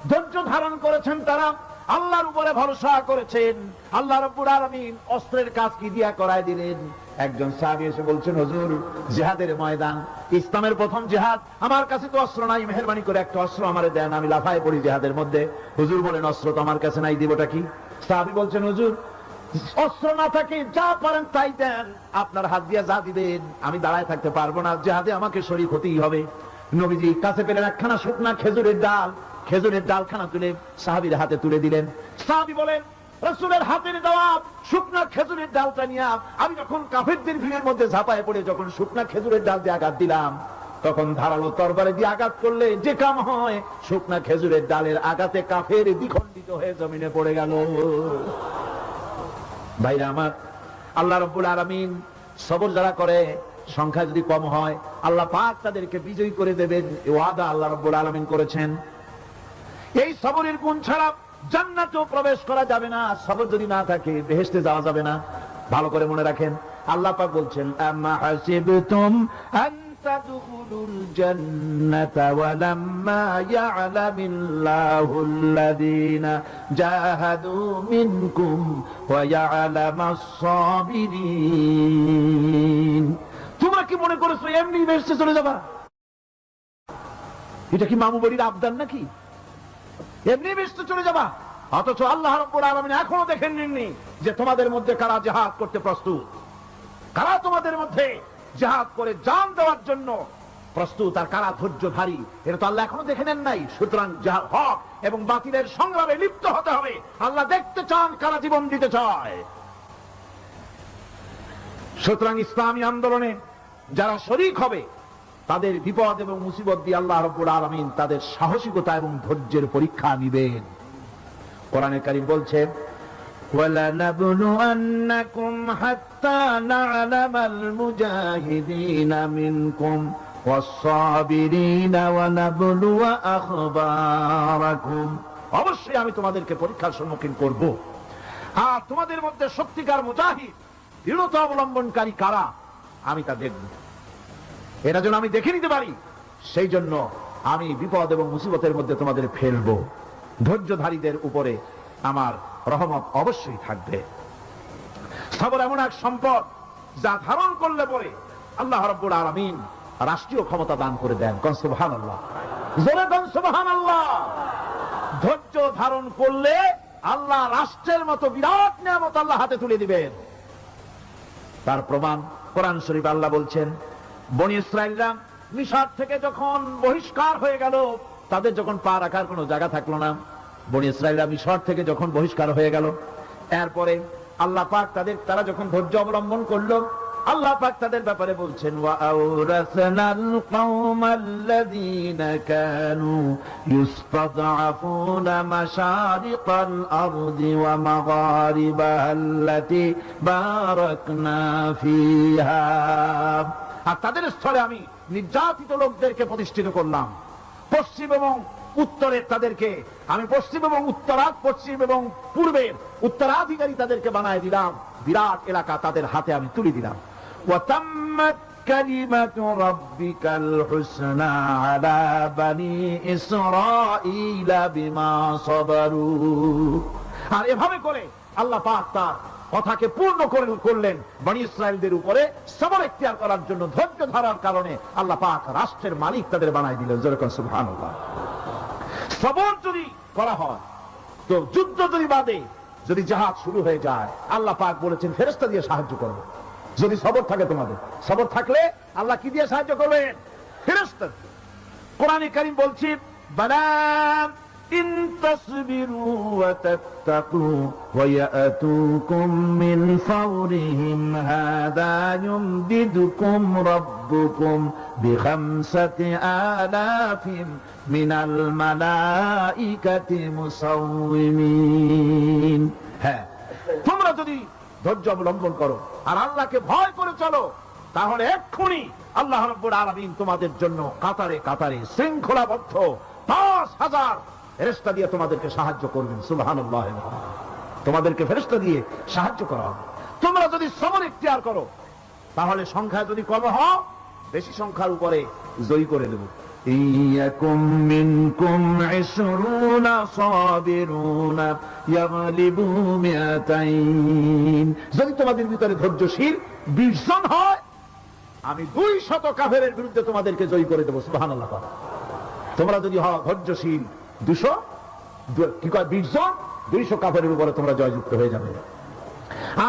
ধৈর্য ধারণ করেছেন তারা, আল্লাহর উপরে ভরসা করেছেন। আল্লাহ রাব্বুল আলামিন অস্ত্রের কাজ কি দিয়া করায় দিলেন। একজন সাহাবী এসে বলছেন, হুজুর, জিহাদের ময়দান, ইসলামের প্রথম জিহাদ, আমার কাছে তো অস্ত্র নাই, মেহেরবানি করে একটা অস্ত্র আমারে দেন, আমি লাফায় পড়ি জিহাদের মধ্যে। হুজুর বলেন, অস্ত্র তো আমার কাছে নাই, দিবটা কি? সাহাবী বলছেন, হুজুর, অস্ত্র না থাকে যা পারেন তাই দেন, আপনার হাত দিয়ে যা দিবেন, আমি দাঁড়ায় থাকতে পারবো না, জিহাদে আমাকে শরীক হতেই হবে। নবীজি কাছে পেলেন একখানা শুকনা খেজুরের ডাল, খেজুরের ডালখানা তুলে সাহাবীর হাতে তুলে দিলেন। সাহাবী বলেন, রাসূলের হাতের দেওয়া শুকনা খেজুরের ডালটা নিয়ে আমি যখন কাফেরদের ভিড়ের মধ্যে ঝাঁপায় পড়ে যখন শুকনা খেজুরের ডাল দিয়ে আঘাত দিলাম, তখন ধারালো তরবারি দিয়ে আঘাত করলে যে কাম হয়, শুকনা খেজুরের ডালের আঘাতে কাফের দ্বিখণ্ডিত হয়ে জমিনে পড়ে গেল। ভাইরা আমার, আল্লাহ রাব্বুল আলামিন সবর যারা করে, সংখ্যা যদি কম হয়, আল্লাহ পাক তাদেরকে বিজয়ী করে দেবেন, এই ওয়াদা আল্লাহ রাব্বুল আলামিন করেছেন। এই সবরের গুণ ছাড়া জান্নাতেও প্রবেশ করা যাবে না, সবর যদি না থাকে বেহেশতে যাওয়া যাবে না। ভালো করে মনে রাখেন, আল্লাহ পাক বলছেন, আম্মা হাসিবতুম আন তাদখুলুল জান্নাতা ওয়া লাম্মা ইয়া'লামিল্লাহুল্লাযীনা জাহাদু মিনকুম ওয়া ইয়া'লামাস সাবিরিন। তোমরা কি মনে করেছো এমনি বেহেশতে চলে যাবা? এটা কি মামু বাড়ির আবদার নাকি? এমনি বেহেশতে চলে যাবা? অথচ আল্লাহ রাব্বুল আলামিন এখনো দেখেন নিননি যে তোমাদের মধ্যে কারা জিহাদ করতে প্রস্তুত, কারা তোমাদের মধ্যে জিহাদ করে জান দেওয়ার জন্য প্রস্তুত, আর কারা ধৈর্যধারী, এটা তো আল্লাহ এখনো দেখে নেন নাই। সুতরাং হক এবং বাতিলের সংগ্রামে লিপ্ত হতে হবে। আল্লাহ দেখতে চান কারা জীবন দিতে চায়। সুতরাং ইসলামী আন্দোলনে যারা শরীক হবে, তাদের বিপদ এবং মুসিবত দিয়ে আল্লাহ রাব্বুল আলামিন তাদের সাহসিকতা এবং ধৈর্যের পরীক্ষা নিবেন। কোরআনে কারীম বলছে, وَلَنَبْلُوَنَّكُمْ حَتَّى نَعْلَمَ الْمُجَاهِدِينَ مِنكُمْ وَالصَّابِرِينَ وَنَبْلُوَ أَخْبَارَكُمْ। অবশ্যই আমি তোমাদেরকে পরীক্ষার সম্মুখীন করব, আর তোমাদের মধ্যে সত্যিকার মুজাহিদ, দৃঢ়তা অবলম্বনকারী কারা, আমি তা দেখব। এটা যেন আমি দেখে নিতে পারি, সেই জন্য আমি বিপদ এবং মুসিবতের মধ্যে তোমাদের ফেলবো। ধৈর্যধারীদের উপরে আমার রহমত অবশ্যই থাকবে। সবর এমন এক সম্পদ যা ধারণ করলে পরে আল্লাহ রাব্বুল আলামিন রাষ্ট্রীয় ক্ষমতা দান করে দেন। কোন সুবহানাল্লাহ, জোরে কোন সুবহানাল্লাহ। ধৈর্য ধারণ করলে আল্লাহ রাষ্ট্রের মতো বিরাট নিয়ামত আল্লাহ হাতে তুলে দিবেন। তার প্রমাণ কোরআন শরীফ আল্লাহ বলছেন, বনী ইসরাঈলরা মিশর থেকে যখন বহিষ্কার হয়ে গেল, তাদের যখন পা রাখার কোনো জায়গা থাকলো না, বনী ইসরাঈলরা মিশর থেকে যখন বহিষ্কার হয়ে গেল, এরপরে আল্লাহ পাক তারা যখন ধৈর্য অবলম্বন করলো, আল্লাহ পাক তাদের ব্যাপারে বলছেন, ওয়া আওরাসনাল কওমাল্লাযীনা কানু ইসতাদআফুনা মাশারিকাল আরদি ওয়া মাগারিবাহাল্লাতী বারাকনা ফিহা। আর তাদের স্থলে আমি নির্যাতিত লোকদেরকে প্রতিষ্ঠিত করলাম। পশ্চিম এবং উত্তরের তাদেরকে আমি পশ্চিম এবং পশ্চিম এবং পূর্বের উত্তরাধিকারী তাদেরকে বানায় দিলাম। বিরাট এলাকা তাদের হাতে আমি তুলে দিলাম। ওয়াতাম্মাত কালিমাতু রাব্বিকাল হুসনা আলা বানি ইসরাঈলা বিমা সাবারু। আর এভাবে করে আল্লাহ পাক তার কথাকে পূর্ণ করলেন বনী ইসরাঈলদের উপরে। সবর ইখতিয়ার করার জন্য, ধৈর্য ধরার কারণে আল্লাহ পাক রাষ্ট্রের মালিক তাদের বানায় দিলেন। জোরে কোন সুবহানাল্লাহ। সবর যদি করা হয়, তো যুদ্ধ যদি বাদে, যদি জিহাদ শুরু হয়ে যায়, আল্লাহ পাক বলেছেন ফেরেশতা দিয়ে সাহায্য করবে। যদি সবর থাকে তোমাদের, সবর থাকলে আল্লাহ কি দিয়ে সাহায্য করবেন? ফেরেশতা। কোরআনে কারীম বলছে, বালা ইন তাসবিরু ওয়া তাত্তাকু ওয়া ইয়াতুকুম মিন ফাওরিহিম হাদা ইউমদিদুকুম রাব্বুকুম বিখামসাতি আলাফিন মিনাল মালাইকাতি মুসাউমিন। হ্যাঁ, তোমরা যদি ধৈর্য অবলম্বন করো আর আল্লাহকে ভয় করে চলো, তাহলে এক্ষুনি আল্লাহ রাব্বুল আলামিন তোমাদের জন্য কাতারে কাতারে শৃঙ্খলাবদ্ধ ৫,০০০ ফেরেশতা দিয়ে তোমাদেরকে সাহায্য করবেন। সুবহানাল্লাহ। তোমাদেরকে ফেরেশতা দিয়ে সাহায্য করা হবে। তোমরা যদি সবর ইখতিয়ার করো তাহলে সংখ্যা যদি কম হও বেশি সংখ্যার উপরে জয়ী করে দেব। ইয়াকুম মিনকুম 20 সাবিরুনা ইয়াগলিবু মিআতাইন, যদি তোমাদের ভিতরে ধৈর্যশীল 20 জন হয় আমি 200 কাফেরের বিরুদ্ধে তোমাদেরকে জয়ী করে দেব। সুবহানাল্লাহ। তোমরা যদি হও ধৈর্যশীল 200 কি কয় 20 জন 200 কাফেরের উপরে তোমরা জয়যুক্ত হয়ে যাবে।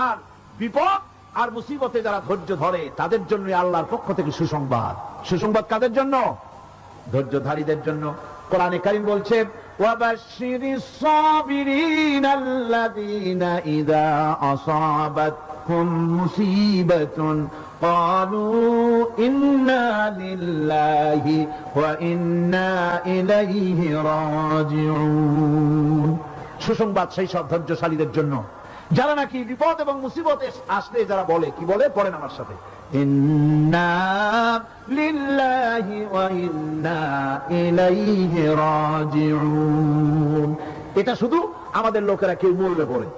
আর বিপদ আর মুসিবতে যারা ধৈর্য ধরে তাদের জন্য আল্লাহর পক্ষ থেকে সুসংবাদ। সুসংবাদ কাদের জন্য? ধৈর্যধারীদের জন্য। কোরআনে কারীম বলছে ওয়াবাশশিরিস সাবিরিনাল্লাযীনা ইযা আসাবাতহুম মুসিবাতুন ক্বালু ইন্না লিল্লাহি ওয়া ইন্না ইলাইহি রাজিউন। সুসংবাদ সেই সব ধৈর্যশালীদের জন্য যারা নাকি বিপদ এবং মুসিবত আসলে যারা বলে, কি বলে? পড়েন আমার সাথে, ইন্না লিল্লাহি ওয়া ইন্না ইলাইহি রাজিউন। এটা শুধু আমাদের লোকেরা কেউ মরলে পড়ে,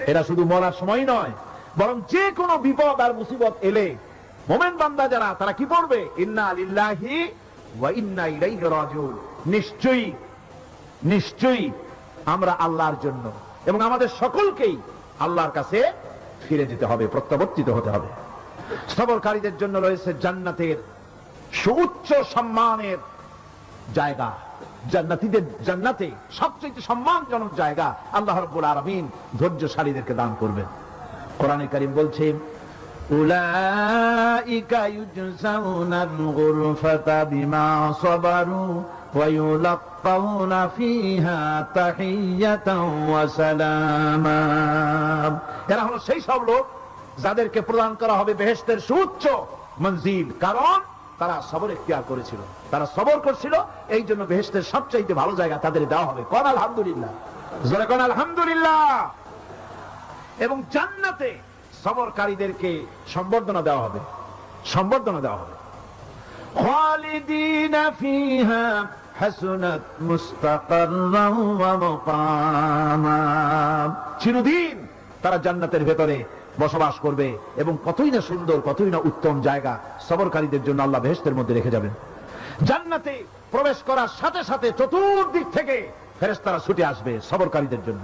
এটা শুধু মরার সময় নয়, বরং যে কোনো বিপদ আর মুসিবত এলে মুমিন বান্দা যারা তারা কি পড়বে? ইন্না লিল্লাহি ওয়া ইন্না ইলাইহি রাজিউন। নিশ্চয়ই নিশ্চয়ই আমরা আল্লাহর জন্য এবং আমাদের সকলকেই আল্লাহর কাছে ফিরে যেতে হবে, প্রত্যাবর্তিত হতে হবে। সবরকারীদের জন্য রয়েছে জান্নাতের সুউচ্চ সম্মানের জায়গা। জান্নাতীদের জান্নাতে সবচেয়ে সম্মানজনক জায়গা আল্লাহ রাব্বুল আলামিন ধৈর্যশালীদেরকে দান করবেন। কোরআনে কারীম বলছে উলাইকা ইউজসাউনাল গুরফাতা বিমা সাবারু ওয়া ইউলাক্কাউনা ফিহা তাহিয়াতাও ওয়া সালামা। এরা হলো সেই সব লোক যাদেরকে প্রদান করা হবে বেহেশতের সুউচ্চ মঞ্জিল, কারণ তারা সবর ইখতিয়ার করেছিল, তারা সবর করছিল, এই জন্য বেহেশতের সবচাইতে ভালো জায়গা তাদের দেওয়া হবে। কোন আলহামদুলিল্লাহ, জোরে কোন আলহামদুলিল্লাহ। এবং জান্নাতে সবরকারীদেরকে সম্বর্ধনা দেওয়া হবে, সম্বর্ধনা দেওয়া হবে। খালিদিনা ফিহা হাসুনাত মুস্তাকাররান ওয়া মুকামা। চিরদিন তারা জান্নাতের ভেতরে বসবাস করবে এবং কতই না সুন্দর, কতই না উত্তম জায়গা সবরকারীদের জন্য আল্লাহ বেহেশতের মধ্যে রেখে যাবেন। জান্নাতে প্রবেশ করার সাথে সাথে চতুর্দিক থেকে ফেরেশতারা ছুটে আসবে সবরকারীদের জন্য।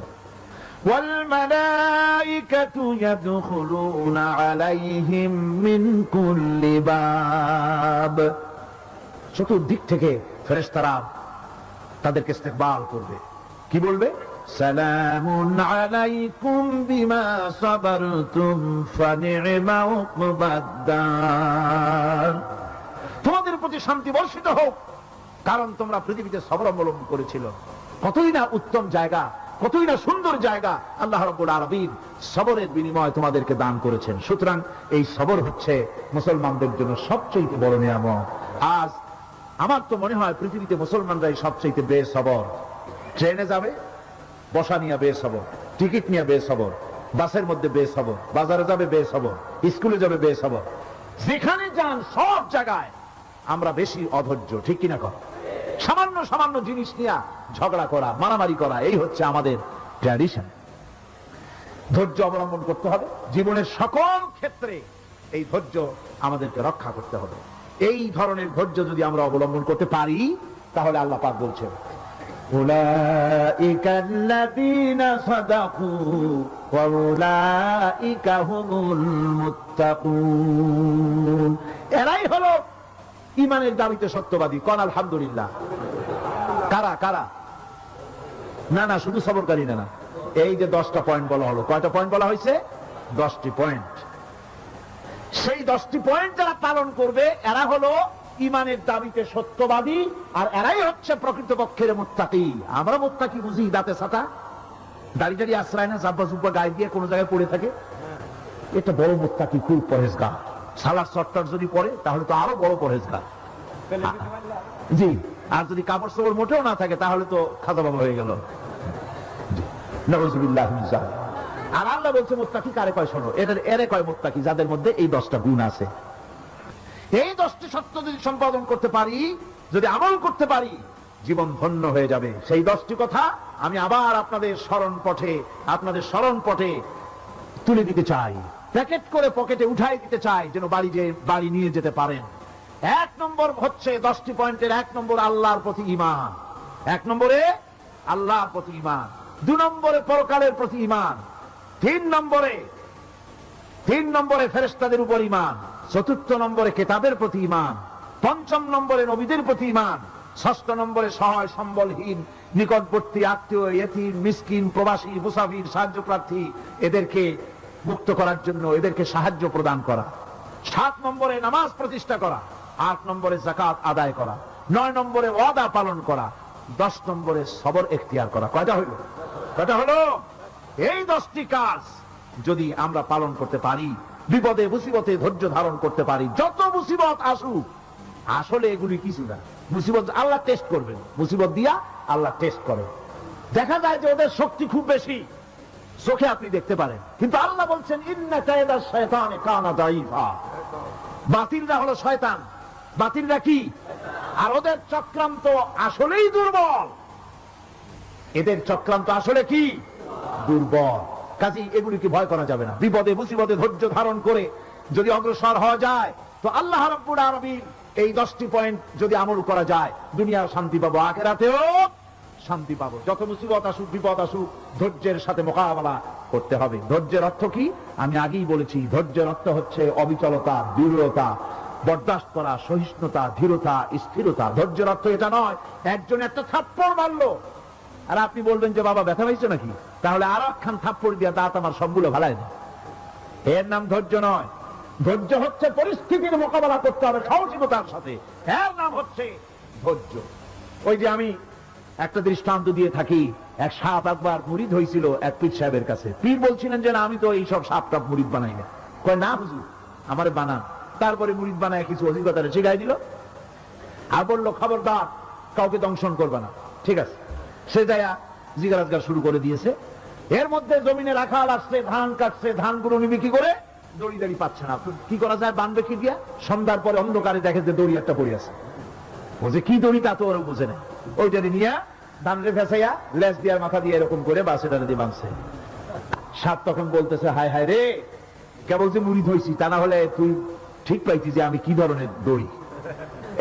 ওয়াল মালাইকাতু ইয়াদখুলুনা আলাইহিম মিন কুল্লি বাব। চতুর্দিক থেকে ফেরেশতারা তাদেরকে ইস্তেকবাল করবে, কি বলবে? সালামুন আলাইকুম বিমা সাবারতুম ফানি'মা উকবাদ-দার। তোমাদের প্রতি শান্তি বর্ষিত হোক, কারণ তোমরা পৃথিবীতে সবর অবলম্বন করেছিল। কতই না উত্তম জায়গা, কতই না সুন্দর জায়গা আল্লাহ রাব্বুল আলামিন সবরের বিনিময়ে তোমাদেরকে দান করেছেন। সুতরাং এই সবর হচ্ছে মুসলমানদের জন্য সবচেয়ে বড় নিয়ামত। আজ আমার তো মনে হয় পৃথিবীতে মুসলমানরাই সবচেয়ে বেসবর। ট্রেনে যাবে বসা নিয়ে বেসবর, টিকিট নিয়ে বেসবর, বাসের মধ্যে বেসবর, বাজারে যাবে বেসবর, স্কুলে যাবে বেসবর, যেখানে যান সব জায়গায় আমরা বেশি অধৈর্য, ঠিক কিনা? কর সামান্য সামান্য জিনিস নিয়ে ঝগড়া করা, মারামারি করা, এই হচ্ছে আমাদের ট্র্যাডিশন। ধৈর্য অবলম্বন করতে হবে জীবনের সকল ক্ষেত্রে, এই ধৈর্য আমাদেরকে রক্ষা করতে হবে। এই ধরনের ধৈর্য যদি আমরা অবলম্বন করতে পারি তাহলে আল্লাহ পাক বলছেন উলাইকাল্লাযীনা সাদাকু ওয়া উলাইকা হুমুল মুত্তাকুন। এরাই হলো ঈমানের দাবিতে সত্যবাদী। কোন আলহামদুলিল্লাহ। কারা কারা? না না, শুধু সবরকারী না, এই যে 10টা পয়েন্ট বলা হলো, কয়টা পয়েন্ট বলা হয়েছে? 10টি পয়েন্ট। সেই 10টি পয়েন্ট যারা পালন করবে এরা হলো ঈমানের দাবিতে সত্যবাদী, আর এরাই হচ্ছে প্রকৃতপক্ষের মুত্তাকি। আমরা মুত্তাকি বুঝি দাঁতে ছাতা, দাড়ি দাড়ি আশ্রয় না, জাব্বা জুব্বা গায়ে দিয়ে কোনো জায়গায় পড়ে থাকে, এটা বড় মুত্তাকি, খুব পরহেজগার। সালাদ চট্টর যদি পড়ে তাহলে তো আরো বড় পরহেজগার। জি, আর যদি কাপড় চোপড় মোটেও না থাকে তাহলে তো খাজা বাবা হয়ে গেল। নাউযুবিল্লাহ মিন যালিক। আর আল্লাহ বলছে মুত্তাকি কারে কয়? শোনো, এরে কয় মুত্তাকি যাদের মধ্যে এই 10টা গুণ আছে। এই 10টি সত্য যদি সম্পাদন করতে পারি, যদি আমল করতে পারি, জীবন ধন্য হয়ে যাবে। সেই 10টি কথা আমি আবার আপনাদের স্মরণ পটে তুলে দিতে চাই, প্যাকেট করে পকেটে উঠাই দিতে চাই, যেন বাড়ি নিয়ে যেতে পারেন। 1 নম্বর হচ্ছে 10টি পয়েন্টের 1 নম্বর আল্লাহর প্রতি ঈমান। 1 নম্বরে আল্লাহর প্রতি ঈমান, 2 নম্বরে পরকালের প্রতি ঈমান, 3 নম্বরে ফেরেশতাদের উপর ঈমান, 4র্থ নম্বরে কিতাবের প্রতি ঈমান, 5ম নম্বরে নবীদের প্রতি ঈমান, 6ষ্ঠ নম্বরে সহায় সম্বলহীন নিকটবর্তী আত্মীয়, ইয়েতিম, মিসকিন, প্রবাসী, মুসাফির, সাহায্য প্রার্থী এদেরকে মুক্ত করার জন্য এদেরকে সাহায্য প্রদান করা, 7 নম্বরে নামাজ প্রতিষ্ঠা করা, 8 নম্বরে যাকাত আদায় করা, 9 নম্বরে ওয়াদা পালন করা, 10 নম্বরে সবর এখতিয়ার করা। কয়টা হলো? এই 10টি কাজ যদি আমরা পালন করতে পারি, বিপদে মুসিবতে ধৈর্য ধারণ করতে পারি, যত মুসিবত আসুক, আসলে এগুলি কিছু না। মুসিবত আল্লাহ টেস্ট করবেন, মুসিবত দিয়া আল্লাহ টেস্ট করেন। দেখা যায় যে ওদের শক্তি খুব বেশি, চোখে আপনি দেখতে পারেন, কিন্তু আল্লাহ বলছেন ইন্না কায়দা শায়তানে কানা দাঈফা। বাতিলরা হলো শয়তান, বাতিলরা কি? আর ওদের চক্রান্ত আসলেই দুর্বল, এদের চক্রান্ত আসলে কি? দুর্বল। কাজেই এগুলিকে ভয় করা যাবে না। বিপদে মুসিবতে ধৈর্য ধারণ করে যদি অগ্রসর হওয়া যায়, তো আল্লাহ রাব্বুল আলামিন এই 10টি পয়েন্ট যদি আমল করা যায়, দুনিয়াও শান্তি পাবো, আখিরাতেও শান্তি পাবো। যত মুসিবত আসুক, বিপদ আসুক, ধৈর্যের সাথে মোকাবেলা করতে হবে। ধৈর্যের অর্থ কি? আমি আগেই বলেছি, ধৈর্যের অর্থ হচ্ছে অবিচলতা, দৃঢ়তা, বরদাস্ত করা, সহিষ্ণুতা, ধীরতা, স্থিরতা। ধৈর্যের অর্থ এটা নয় একজন একটা থাপ্পড় মারলো আর আপনি বলবেন যে বাবা ব্যথা পাইছো নাকি, তাহলে আর একখান থাপ্পড় দিয়া দাঁত আমার সবগুলো ভালাই না। এর নাম ধৈর্য নয়। ধৈর্য হচ্ছে পরিস্থিতির মোকাবেলা করতে হবে সাহসিকতার সাথে, এর নাম হচ্ছে ধৈর্য। ওই যে আমি একটা দৃষ্টান্ত দিয়ে থাকি, এক সাপ একবার মুরিদ হয়েছিল এক পীর সাহেবের কাছে। পীর বলছিলেন যে না, আমি তো এইসব সাপ টাপ মুরিদ বানাই না। কয় না হুজুর, আমারে বানান। তারপরে মুরিদ বানায় কিছু অভিজ্ঞতা শিখাই দিল আর বললো খবরদার কাউকে দংশন করবে না। ঠিক আছে, সে যায় জিজ্ঞাসা শুরু করে দিয়েছে। এর মধ্যে জমিনে রাখাল আসছে, ধান কাটছে, ধানগুলো নিবি কি করে, দড়ি দাড়ি পাচ্ছে না, কি করা যায়, বানবে কি দিয়া? সন্ধ্যার পরে অন্ধকারে দেখে যে দড়ি একটা পড়ে আছে। বলছে কি দড়ি, তা তো ওরা বুঝে নেই। ওইটারে নিয়ে ধানরে ফেসাইয়া লেজ দিয়ে মাথা দিয়ে এরকম করে বাসেটারে দিয়ে বাঁধছে। সাপ তখন বলতেছে হায় হায় রে, কেবল যে মুরিদ হয়েছি, তা না হলে তুই ঠিক পাইছি যে আমি কি ধরনের দড়ি।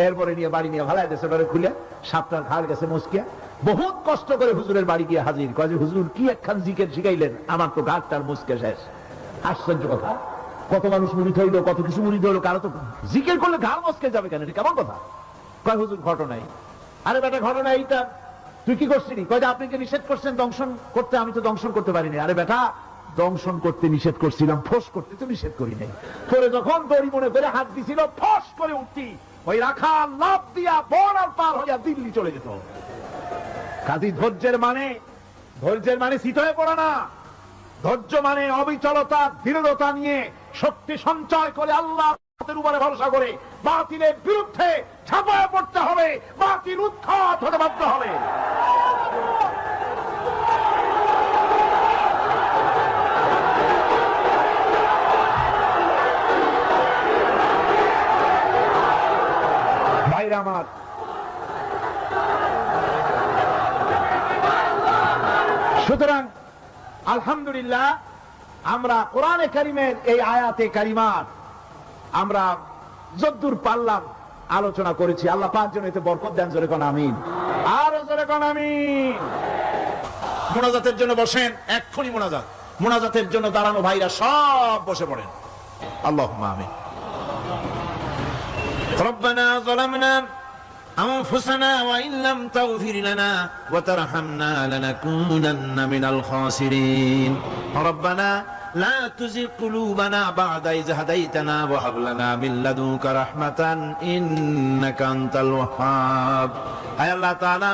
এরপরে নিয়ে বাড়ি নিয়ে ভালাই দেশে খুলে সাপটার ঘাড় গেছে মস্কিয়া। বহুত কষ্ট করে হুজুরের বাড়ি গিয়ে হাজির, কয় যে হুজুর কি একখান জিকের শিখাইলেন, আমার তো ঘাটটার মুসকে শেষ। আশ্চর্য কথা, কত মানুষ মুরিদ হইলো, কত কিছু মুরিদ হইলো, কারো তো জিকের করলে ঘাড় মস্কে যাবে কেন, এটা কেমন কথা? কয় হুজুর ঘটনাই। আরে বেটা ঘটনা এইটা, তুই কি করছিলি? কয় যে আপনি যে নিষেধ করছেন দংশন করতে, আমি তো দংশন করতে পারিনি। আরে বেটা দংশন করতে নিষেধ করছিলাম, ফোস করতে তো নিষেধ করি নাই। তোরে যখন দড়ি মনে করে হাত দিছিল, ফোস করে উঠতি, ওই রাখা লাভ দিয়া বর্ডার পার হইয়া দিল্লি চলে যেত। কাজী ধৈর্যের মানে শীত হয়ে পড়ে না। ধৈর্য মানে অবিচলতা, দৃঢ়তা নিয়ে শক্তি সঞ্চয় করে আল্লাহর উপরে ভরসা করে বাতিলের বিরুদ্ধে ঝাঁপায় পড়তে হবে, বাতিল উৎখাত হতে বাধ্য হবে। ভাইরা আমার, সুতরাং আলহামদুলিল্লাহ আমরা কোরআনে কারিমের এই আয়াতে কারিমার আমরা যদ্দূর পারলাম আলোচনা করেছি। আল্লাহ পাক যেন এতে বরকত দেন। জোরে কোন আমিন, আরো জোরে কোন আমিন। মোনাজাতের জন্য বসেন, এক্ষুনি মোনাজাতের জন্য দাঁড়ানো ভাইরা সব বসে পড়েন। আল্লাহুম্মা আমিন। রব্বানা যালামনা أنفسنا وإن لم تغفر لنا وترحمنا لنكونن من الخاسرين ربنا لا تزغ قلوبنا بعد إذ هديتنا وهب لنا من لدنك رحمة إنك أنت الوهاب আয় আল্লাহ তাআলা,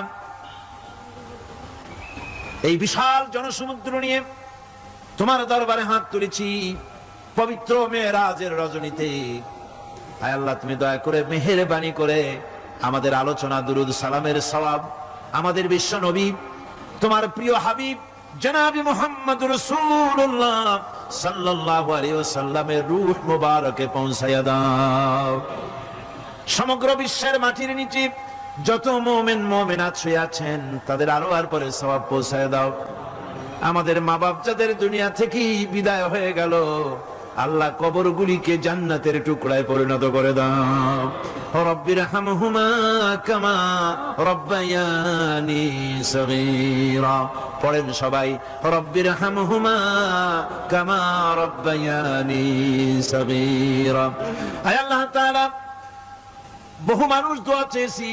এই বিশাল জনসমুদ্র নিয়ে তোমার দরবারে হাত তুলেছি পবিত্র মেরাজের রজনীতে। আয় আল্লাহ, তুমি দয়া করে মেহেরবানি করে আমাদের আলোচনা, দুরুদ সালামের সওয়াব আমাদের বিশ্ব নবী তোমার প্রিয় হাবিব জনাবে মুহাম্মদুর রাসূলুল্লাহ সাল্লাল্লাহু আলাইহি ওয়াসাল্লামের রূহ মুবারকে পৌঁছায়া দাও। সমগ্র বিশ্বের মাটির নিচে যত মুমিন মুমিনাত শুয়ে আছেন তাদের আরো আর পরে সওয়াব পৌঁছায় দাও। আমাদের মা বাপ যাদের দুনিয়া থেকে বিদায় হয়ে গেল, আল্লাহ কবরগুলিকে জান্নাতের টুকরায় পরিণত করে দাও। রব্বির হামহুমা কামা রব্বায়ানি সগীরা। পড়েন সবাই, রব্বির হামহুমা কামা রব্বায়ানি সগীরা। আয় আল্লাহ তাআলা, বহু মানুষ দোয়া চেয়েছি,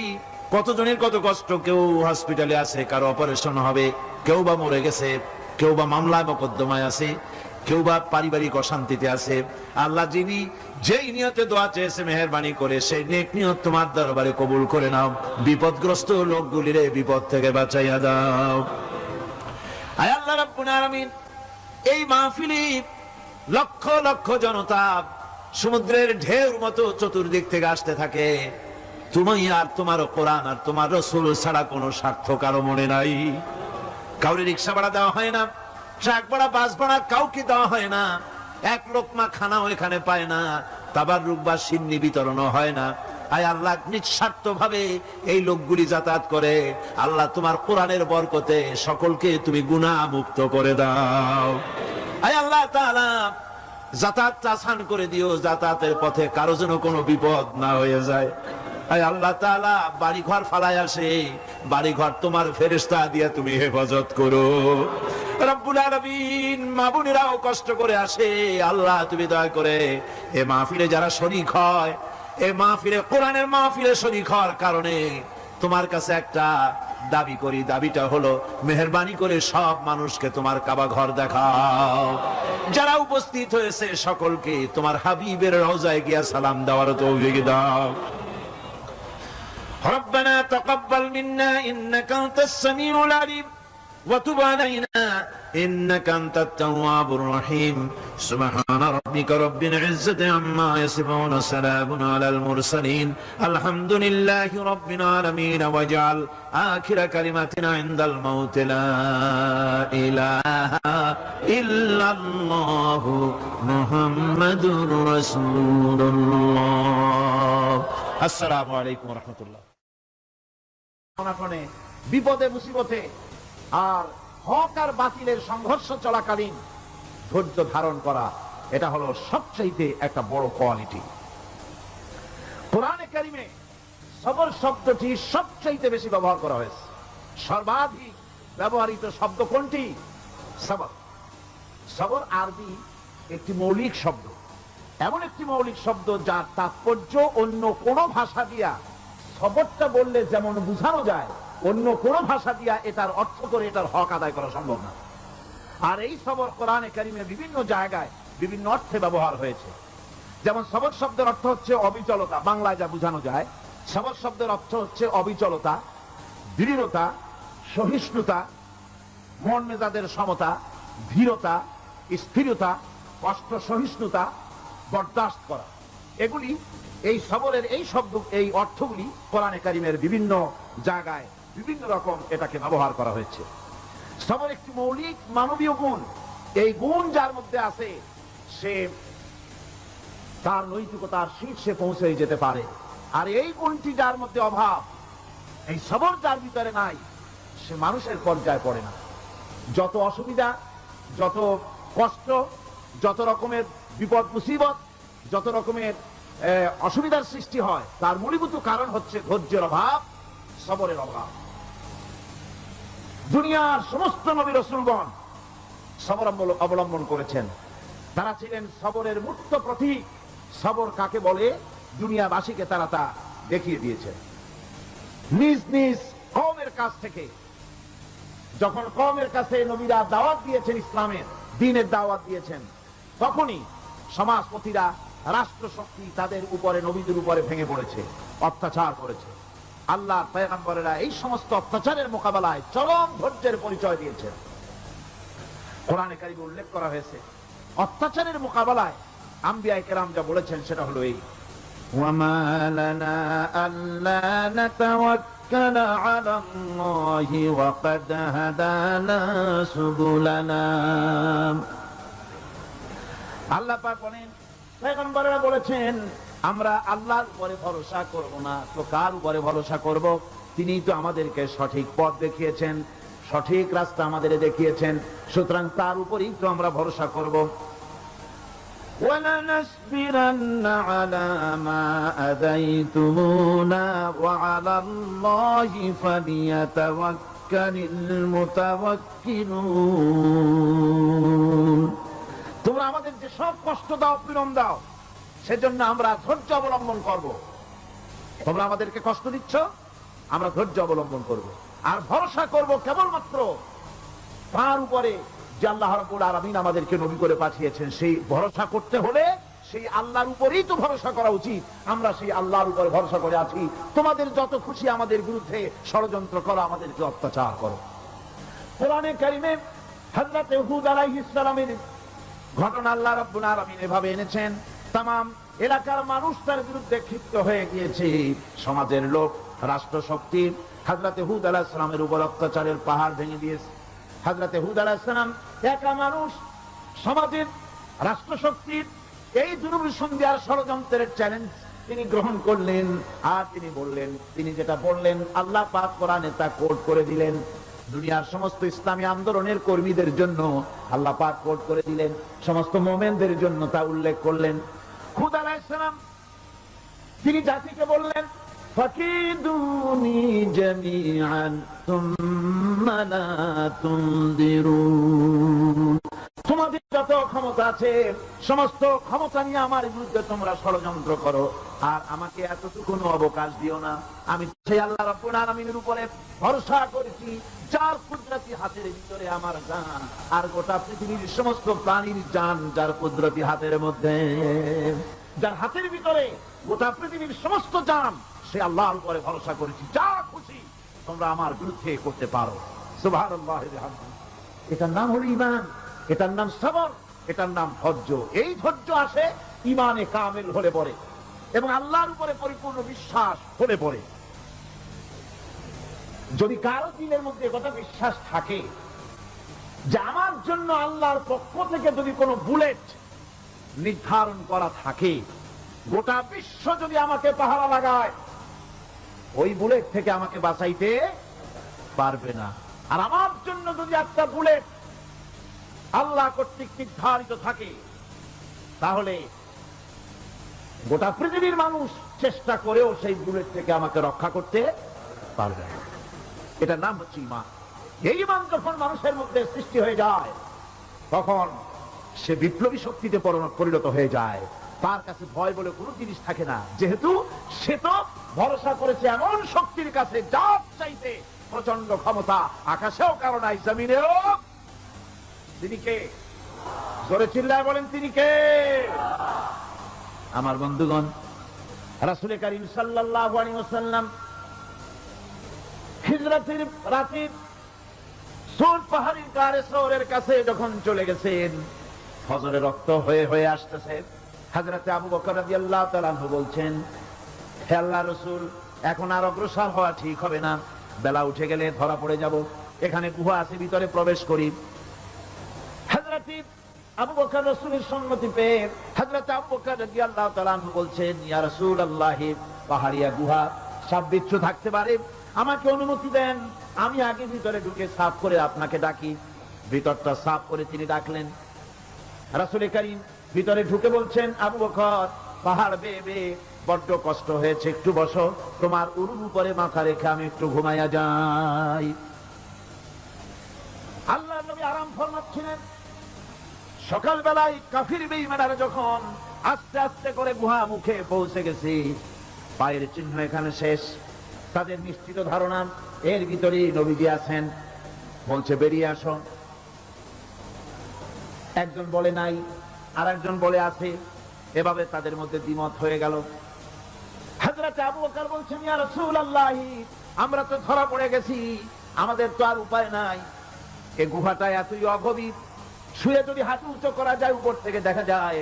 কতজনের কত কষ্ট। কেউ হসপিটালে আছে, কারো অপারেশন হবে, কেউ বা মরে গেছে, কেউ বা মামলায় মোকদ্দমায় আছে, কেউ বা পারিবারিক অশান্তিতে আছে। আল্লাহ যিনি যেই নিয়তে দোয়া চেয়েছে মেহেরবানি করে সেই নেক নিয়ত তোমার দরবারে কবুল করে নাও। বিপদগ্রস্ত লোকগুলিরে বিপদ থেকে বাঁচাইয়া দাও। আয় আল্লাহ রাব্বুল আলামিন, এই মাহফিলে লক্ষ লক্ষ জনতা সমুদ্রের ঢেউর মতো চতুর্দিক থেকে আসতে থাকে। তুমি আর তোমার কোরআন আর তোমার রাসূল ছাড়া কোনো স্বার্থ কারো মনে নাই। কাউরে রিক্সা ভাড়া দেওয়া হয় না, ট্রাক ভাড়া, বাস ভাড়া কাউকে দেওয়া হয় না, এক লোকমা খানাও এখানে পায় না, তাবাররুক বা সিন্নি বিতরণও হয় না। আয় আল্লাহ, নিঃস্বার্থ ভাবে এই লোকগুলি যাতায়াত করে। আল্লাহ তোমার কোরআনের বরকতে সকলকে তুমি গুনাহ মুক্ত করে দাও। আয় আল্লাহ তাআলা, যাতায়াত আসান করে দিও, যাতায়াতের পথে কারো যেন কোনো বিপদ না হয়ে যায়। আয় আল্লাহ তাআলা, বাড়ি ঘর ফালায় আসে, বাড়ি ঘর তোমার ফেরেশতা দিয়ে তুমি হেফাজত করো। রব্বুল আলামিন, মা বোনেরাও কষ্ট করে আসে, আল্লাহ তুমি দয়া করে এ মাহফিলে যারা শরীক হয়, এ মাহফিলে কোরআনের মাহফিলে শরীক হওয়ার কারণে তোমার কাছে একটা দাবি করি। দাবিটা হলো, মেহেরবানি করে সব মানুষকে তোমার কাবা ঘর দেখাও। যারা উপস্থিত হয়েছে সকলকে তোমার হাবিবের রওজায় গিয়া সালাম দেওয়ার তৌফিক দাও। ربنا تقبل منا إنك أنت السميع العليم وتب علينا إنك أنت التواب الرحيم سبحان ربك رب العزة عما يصفون سلام على المرسلين الحمد لله رب العالمين واجعل آخر كلمتنا عند الموت لا إله إلا الله محمد رسول الله السلام عليكم ورحمة الله। বিপদে মুসিবতে আর হক আর বাতিলের সংঘর্ষ চলাকালীন ধৈর্য ধারণ করা, এটা হলো সবচাইতে একটা বড় কোয়ালিটি। কোরআনে কারিমে সবর শব্দটি সবচাইতে বেশি ব্যবহার করা হয়েছে। সর্বাধিক ব্যবহৃত শব্দ কোনটি? সবর। সবর আরবি একটি মৌলিক শব্দ, এমন একটি মৌলিক শব্দ যার তাৎপর্য অন্য কোন ভাষা দিয়া সবরটা বললে যেমন বোঝানো যায়, অন্য কোন ভাষা দিয়া এটার অর্থ করে এটার হক আদায় করা সম্ভব না। আর এই সবর কোরআনে কারিমে বিভিন্ন জায়গায় বিভিন্ন অর্থে ব্যবহার হয়েছে। যেমন সবর শব্দের অর্থ হচ্ছে অবিচলতা, বাংলায় যা বোঝানো যায়। সবর শব্দের অর্থ হচ্ছে অবিচলতা, দৃঢ়তা, সহিষ্ণুতা, মন মেজাজের সমতা, ধীরতা, স্থিরতা, কষ্ট সহিষ্ণুতা, বরদাস্ত করা। এগুলি এই সবরের এই শব্দ, এই অর্থগুলি কোরআনে কারিমের বিভিন্ন জায়গায় বিভিন্ন রকম এটাকে ব্যবহার করা হয়েছে। সবর একটি মৌলিক মানবীয় গুণ। এই গুণ যার মধ্যে আছে সে তার নৈতিকতার শীর্ষে পৌঁছে যেতে পারে। আর এই গুণটি যার মধ্যে অভাব, এই সবর যার ভিতরে নাই, সে মানুষের পর্যায়ে পড়ে না। যত অসুবিধা, যত কষ্ট, যত রকমের বিপদ মুসিবত, যত রকমের অসুবিধার সৃষ্টি হয়, তার মূলীভূত কারণ হচ্ছে ধৈর্যের অভাব, সবরের অভাব। দুনিয়ার সমস্ত নবী রাসূলগণ সবর অবলম্বন করেছেন। তারা ছিলেন সবরের মূর্ত প্রতীক। সবর কাকে বলে দুনিয়াবাসীকে তারা তা দেখিয়ে দিয়েছেন। নিজ নিজ কওমের কাছ থেকে যখন কওমের কাছে নবীরা দাওয়াত দিয়েছেন, ইসলামের দ্বীনের দাওয়াত দিয়েছেন, তখনই সমাজপতিরা, রাষ্ট্রশক্তি তাদের উপরে, নবীদের উপরে ভেঙে পড়েছে, অত্যাচার করেছে। আল্লাহর পয়গম্বরেরা এই সমস্ত অত্যাচারের মোকাবেলায় চরম ধৈর্যের পরিচয় দিয়েছেন। কোরআনে কারিমে উল্লেখ করা হয়েছে অত্যাচারের মোকাবেলায় আম্বিয়া কেরাম যা বলেছেন সেটা হলো এই, ওয়ামা লানা আল্লা নাতাওয়াক্কালা আলাল্লাহি ওয়া ক্বাদ হাদানা সুবুলানা। আল্লাহ পাক বলেন, পয়গম্বরেরা বলেছেন আমরা আল্লাহর উপরে ভরসা করব না তো কার উপরে ভরসা করব? তিনিই তো আমাদেরকে সঠিক পথ দেখিয়েছেন, সঠিক রাস্তা আমাদের দেখিয়েছেন, সুতরাং তার উপরেই তো আমরা ভরসা করব। وَلَنَصْبِرَنَّ عَلَى مَا آذَيْتُمُونَا وَعَلَى اللَّهِ فَلْيَتَوَكَّلِ الْمُتَوَكِّلُونَ। তোমরা আমাদের যে সব কষ্ট দাও, পীড়ন দাও, সেজন্য আমরা ধৈর্য অবলম্বন করব। তোমরা আমাদেরকে কষ্ট দিচ্ছ, আমরা ধৈর্য অবলম্বন করব আর ভরসা করব কেবলমাত্র তার উপরে যে আল্লাহ রাব্বুল আলামিন আমাদেরকে নবী করে পাঠিয়েছেন। সেই ভরসা করতে হলে সেই আল্লাহর উপরেই তো ভরসা করা উচিত। আমরা সেই আল্লাহর উপরে ভরসা করে আছি। তোমাদের যত খুশি আমাদের বিরুদ্ধে ষড়যন্ত্র করো, আমাদেরকে অত্যাচার করো। কোরআনে কারিমে হযরত হুদ আলাইহিস সালামের ঘটনা আল্লাহ রাব্বুল আলামিন এভাবে এনেছেন। তামাম এলাকার মানুষ তার বিরুদ্ধে ক্ষিপ্ত হয়ে গিয়েছে। সমাজের লোক, রাষ্ট্র শক্তি হযরত হুদ আলাইহিস সালামের উপর অত্যাচারের পাহাড় ভেঙে দিয়েছে। হযরত হুদ আলাইহিস সালাম একা মানুষ, সমাজের রাষ্ট্র শক্তির এই দুর্বিসন্ধির ষড়যন্ত্রের চ্যালেঞ্জ তিনি গ্রহণ করলেন। আর তিনি বললেন, তিনি যেটা বললেন আল্লাহ পাক কোরআনে তা কোট করে দিলেন। দুনিয়ার সমস্ত ইসলামী আন্দোলনের কর্মীদের জন্য আল্লাহ পাক কোট করে দিলেন, সমস্ত মুমিনদের জন্য তা উল্লেখ করলেন। হুদ আলাইহিস সালাম তিনি জাতিকে বললেন, ফাকিদুনি জামিআন সুম্মা লা তুনদিরুন। তোমাদের যত ক্ষমতা আছে সমস্ত ক্ষমতা নিয়ে আমার বিরুদ্ধে তোমরা ষড়যন্ত্র করো, আর আমাকে এতটুকু অবকাশ দিও না। আমি সেই আল্লাহ রাব্বুল আলামিনের উপরে ভরসা করেছি, যার কুদরতি হাতের ভিতরে আমার জান, আর গোটা পৃথিবীর সমস্ত প্রাণীর জান যার কুদরতি হাতের মধ্যে, যার হাতের ভিতরে গোটা পৃথিবীর সমস্ত জান, সে আল্লাহর উপরে ভরসা করেছি। যা খুশি তোমরা আমার বিরুদ্ধে করতে পারো। সুবহানাল্লাহ। এটার নাম হলো ঈমান, এটার নাম সবর, এটার নাম ধৈর্য। এই ধৈর্য আসে ঈমানে কামিল হলে পরে এবং আল্লাহর উপরে পরিপূর্ণ বিশ্বাস হলে পরে। যদি কারো দিনের মধ্যে কথা বিশ্বাস থাকে যে আমার জন্য আল্লাহর পক্ষ থেকে যদি কোনো বুলেট নির্ধারণ করা থাকে, গোটা বিশ্ব যদি আমাকে পাহারা লাগায়, ওই বুলেট থেকে আমাকে বাঁচাইতে পারবে না। আর আমার জন্য যদি একটা বুলেট আল্লাহ কর্তৃক নির্ধারিত থাকে, তাহলে গোটা পৃথিবীর মানুষ চেষ্টা করেও সেই বুলেট থেকে আমাকে রক্ষা করতে পারবে না। এটার নাম হচ্ছে ঈমান। এই ঈমান যখন মানুষের মধ্যে সৃষ্টি হয়ে যায়, তখন সে বিপ্লবী শক্তিতে পরিণত হয়ে যায়। তার কাছে ভয় বলে কোনো জিনিস থাকে না, যেহেতু সে তো ভরসা করেছে এমন শক্তির কাছে যার চাইতে প্রচন্ড ক্ষমতা আকাশেও কারো নাই, জমিনেও। তিনি কে? জোরে চিল্লায় বলেন, তিনি কে? আমার বন্ধুগণ, রাসূল কারীম সাল্লাল্লাহু আলাইহি ওয়াসাল্লাম হিজরতের রাতে সূর পাহাড়ের গায়ে সওরের কাছে যখন চলে গেছেন, ফজরের রক্ত হয়ে হয়ে আসতেছে। হযরত আবু বকর রাদিয়াল্লাহু তাআলা আনহু বলছেন, হে আল্লাহর রাসূল, এখন আর অগ্রসর হওয়া ঠিক হবে না, বেলা উঠে গেলে ধরা পড়ে যাব। এখানে গুহা আছে, ভিতরে প্রবেশ করি। হযরত আবু বকর রাসূলের সম্মতি পেয়ে হযরত আবু বকর রাদিয়াল্লাহু তাআলা আনহু বলছেন, ইয়া রাসূলুল্লাহ, পাহাড়িয়া গুহা, সাপ বিচ্ছু থাকতে পারে, আমাকে অনুমতি দেন, আমি আগে ভিতরে ঢুকে সাফ করে আপনাকে ডাকি। ভিতরটা সাফ করে তিনি ডাকলেন। রাসূল কারীম ভিতরে ঢুকে বলছেন, আবু বকর, পাহাড় বেয়ে বেয়ে বড্ড কষ্ট হয়েছে, একটু বসো, তোমার উরুর উপরে মাথা রেখে আমি একটু ঘুমাইয়া যাই। আল্লাহর নবী আরাম ফরমাচ্ছিলেন। সকালবেলায় কাফির বেঈমানরা যখন আস্তে আস্তে করে গুহা মুখে পৌঁছে গেছে, পায়ের চিহ্ন এখানে শেষ, তাদের নিশ্চিত ধারণা এর ভিতরেই নবীজি আছেন। বলছে, বেরিয়ে আসো। একজন বলে নাই, আর একজন বলে আছে, এভাবে তাদের মধ্যে দ্বিমত হয়ে গেল। হযরত আবু বকর বলছেন, ইয়া রাসূলুল্লাহ, আমরা তো ধরা পড়ে গেছি, আমাদের তো আর উপায় নাই। এই গুহাটা এতই অগভীর, শুয়ে যদি হাঁটু উঁচু করা যায়, উপর থেকে দেখা যায়,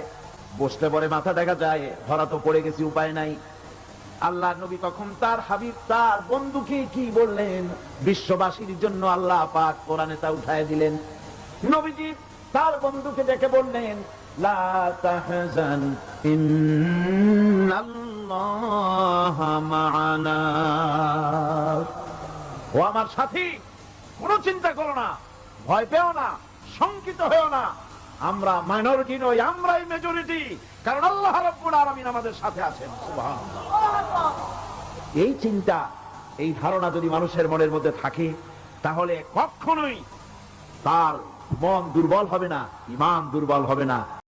বসতে পরে মাথা দেখা যায়, ধরা তো পড়ে গেছি, উপায় নাই। আল্লাহ নবী তখন তার হাবিব, তার বন্ধুকে কি বললেন? বিশ্ববাসীর জন্য আল্লাহ পাক কোরআনে তা উঠায় দিলেন। নবীজি তার বন্ধুকে ডেকে বললেন, লা তাহজান ইন্নাল্লাহা মা'ানা। ও আমার সাথী, কোনো চিন্তা করো না, ভয় পেও না, শঙ্কিত হয়েও না। আমরা মাইনরিটি নই, আমরাই মেজরিটি, কারণ আল্লাহ রাব্বুল আলামিন আমাদের সাথে আছেন। সুবহানাল্লাহ। এই চিন্তা, এই ধারণা যদি মানুষের মনের মধ্যে থাকে, তাহলে কখনোই তার মন দুর্বল হবে না, ঈমান দুর্বল হবে না।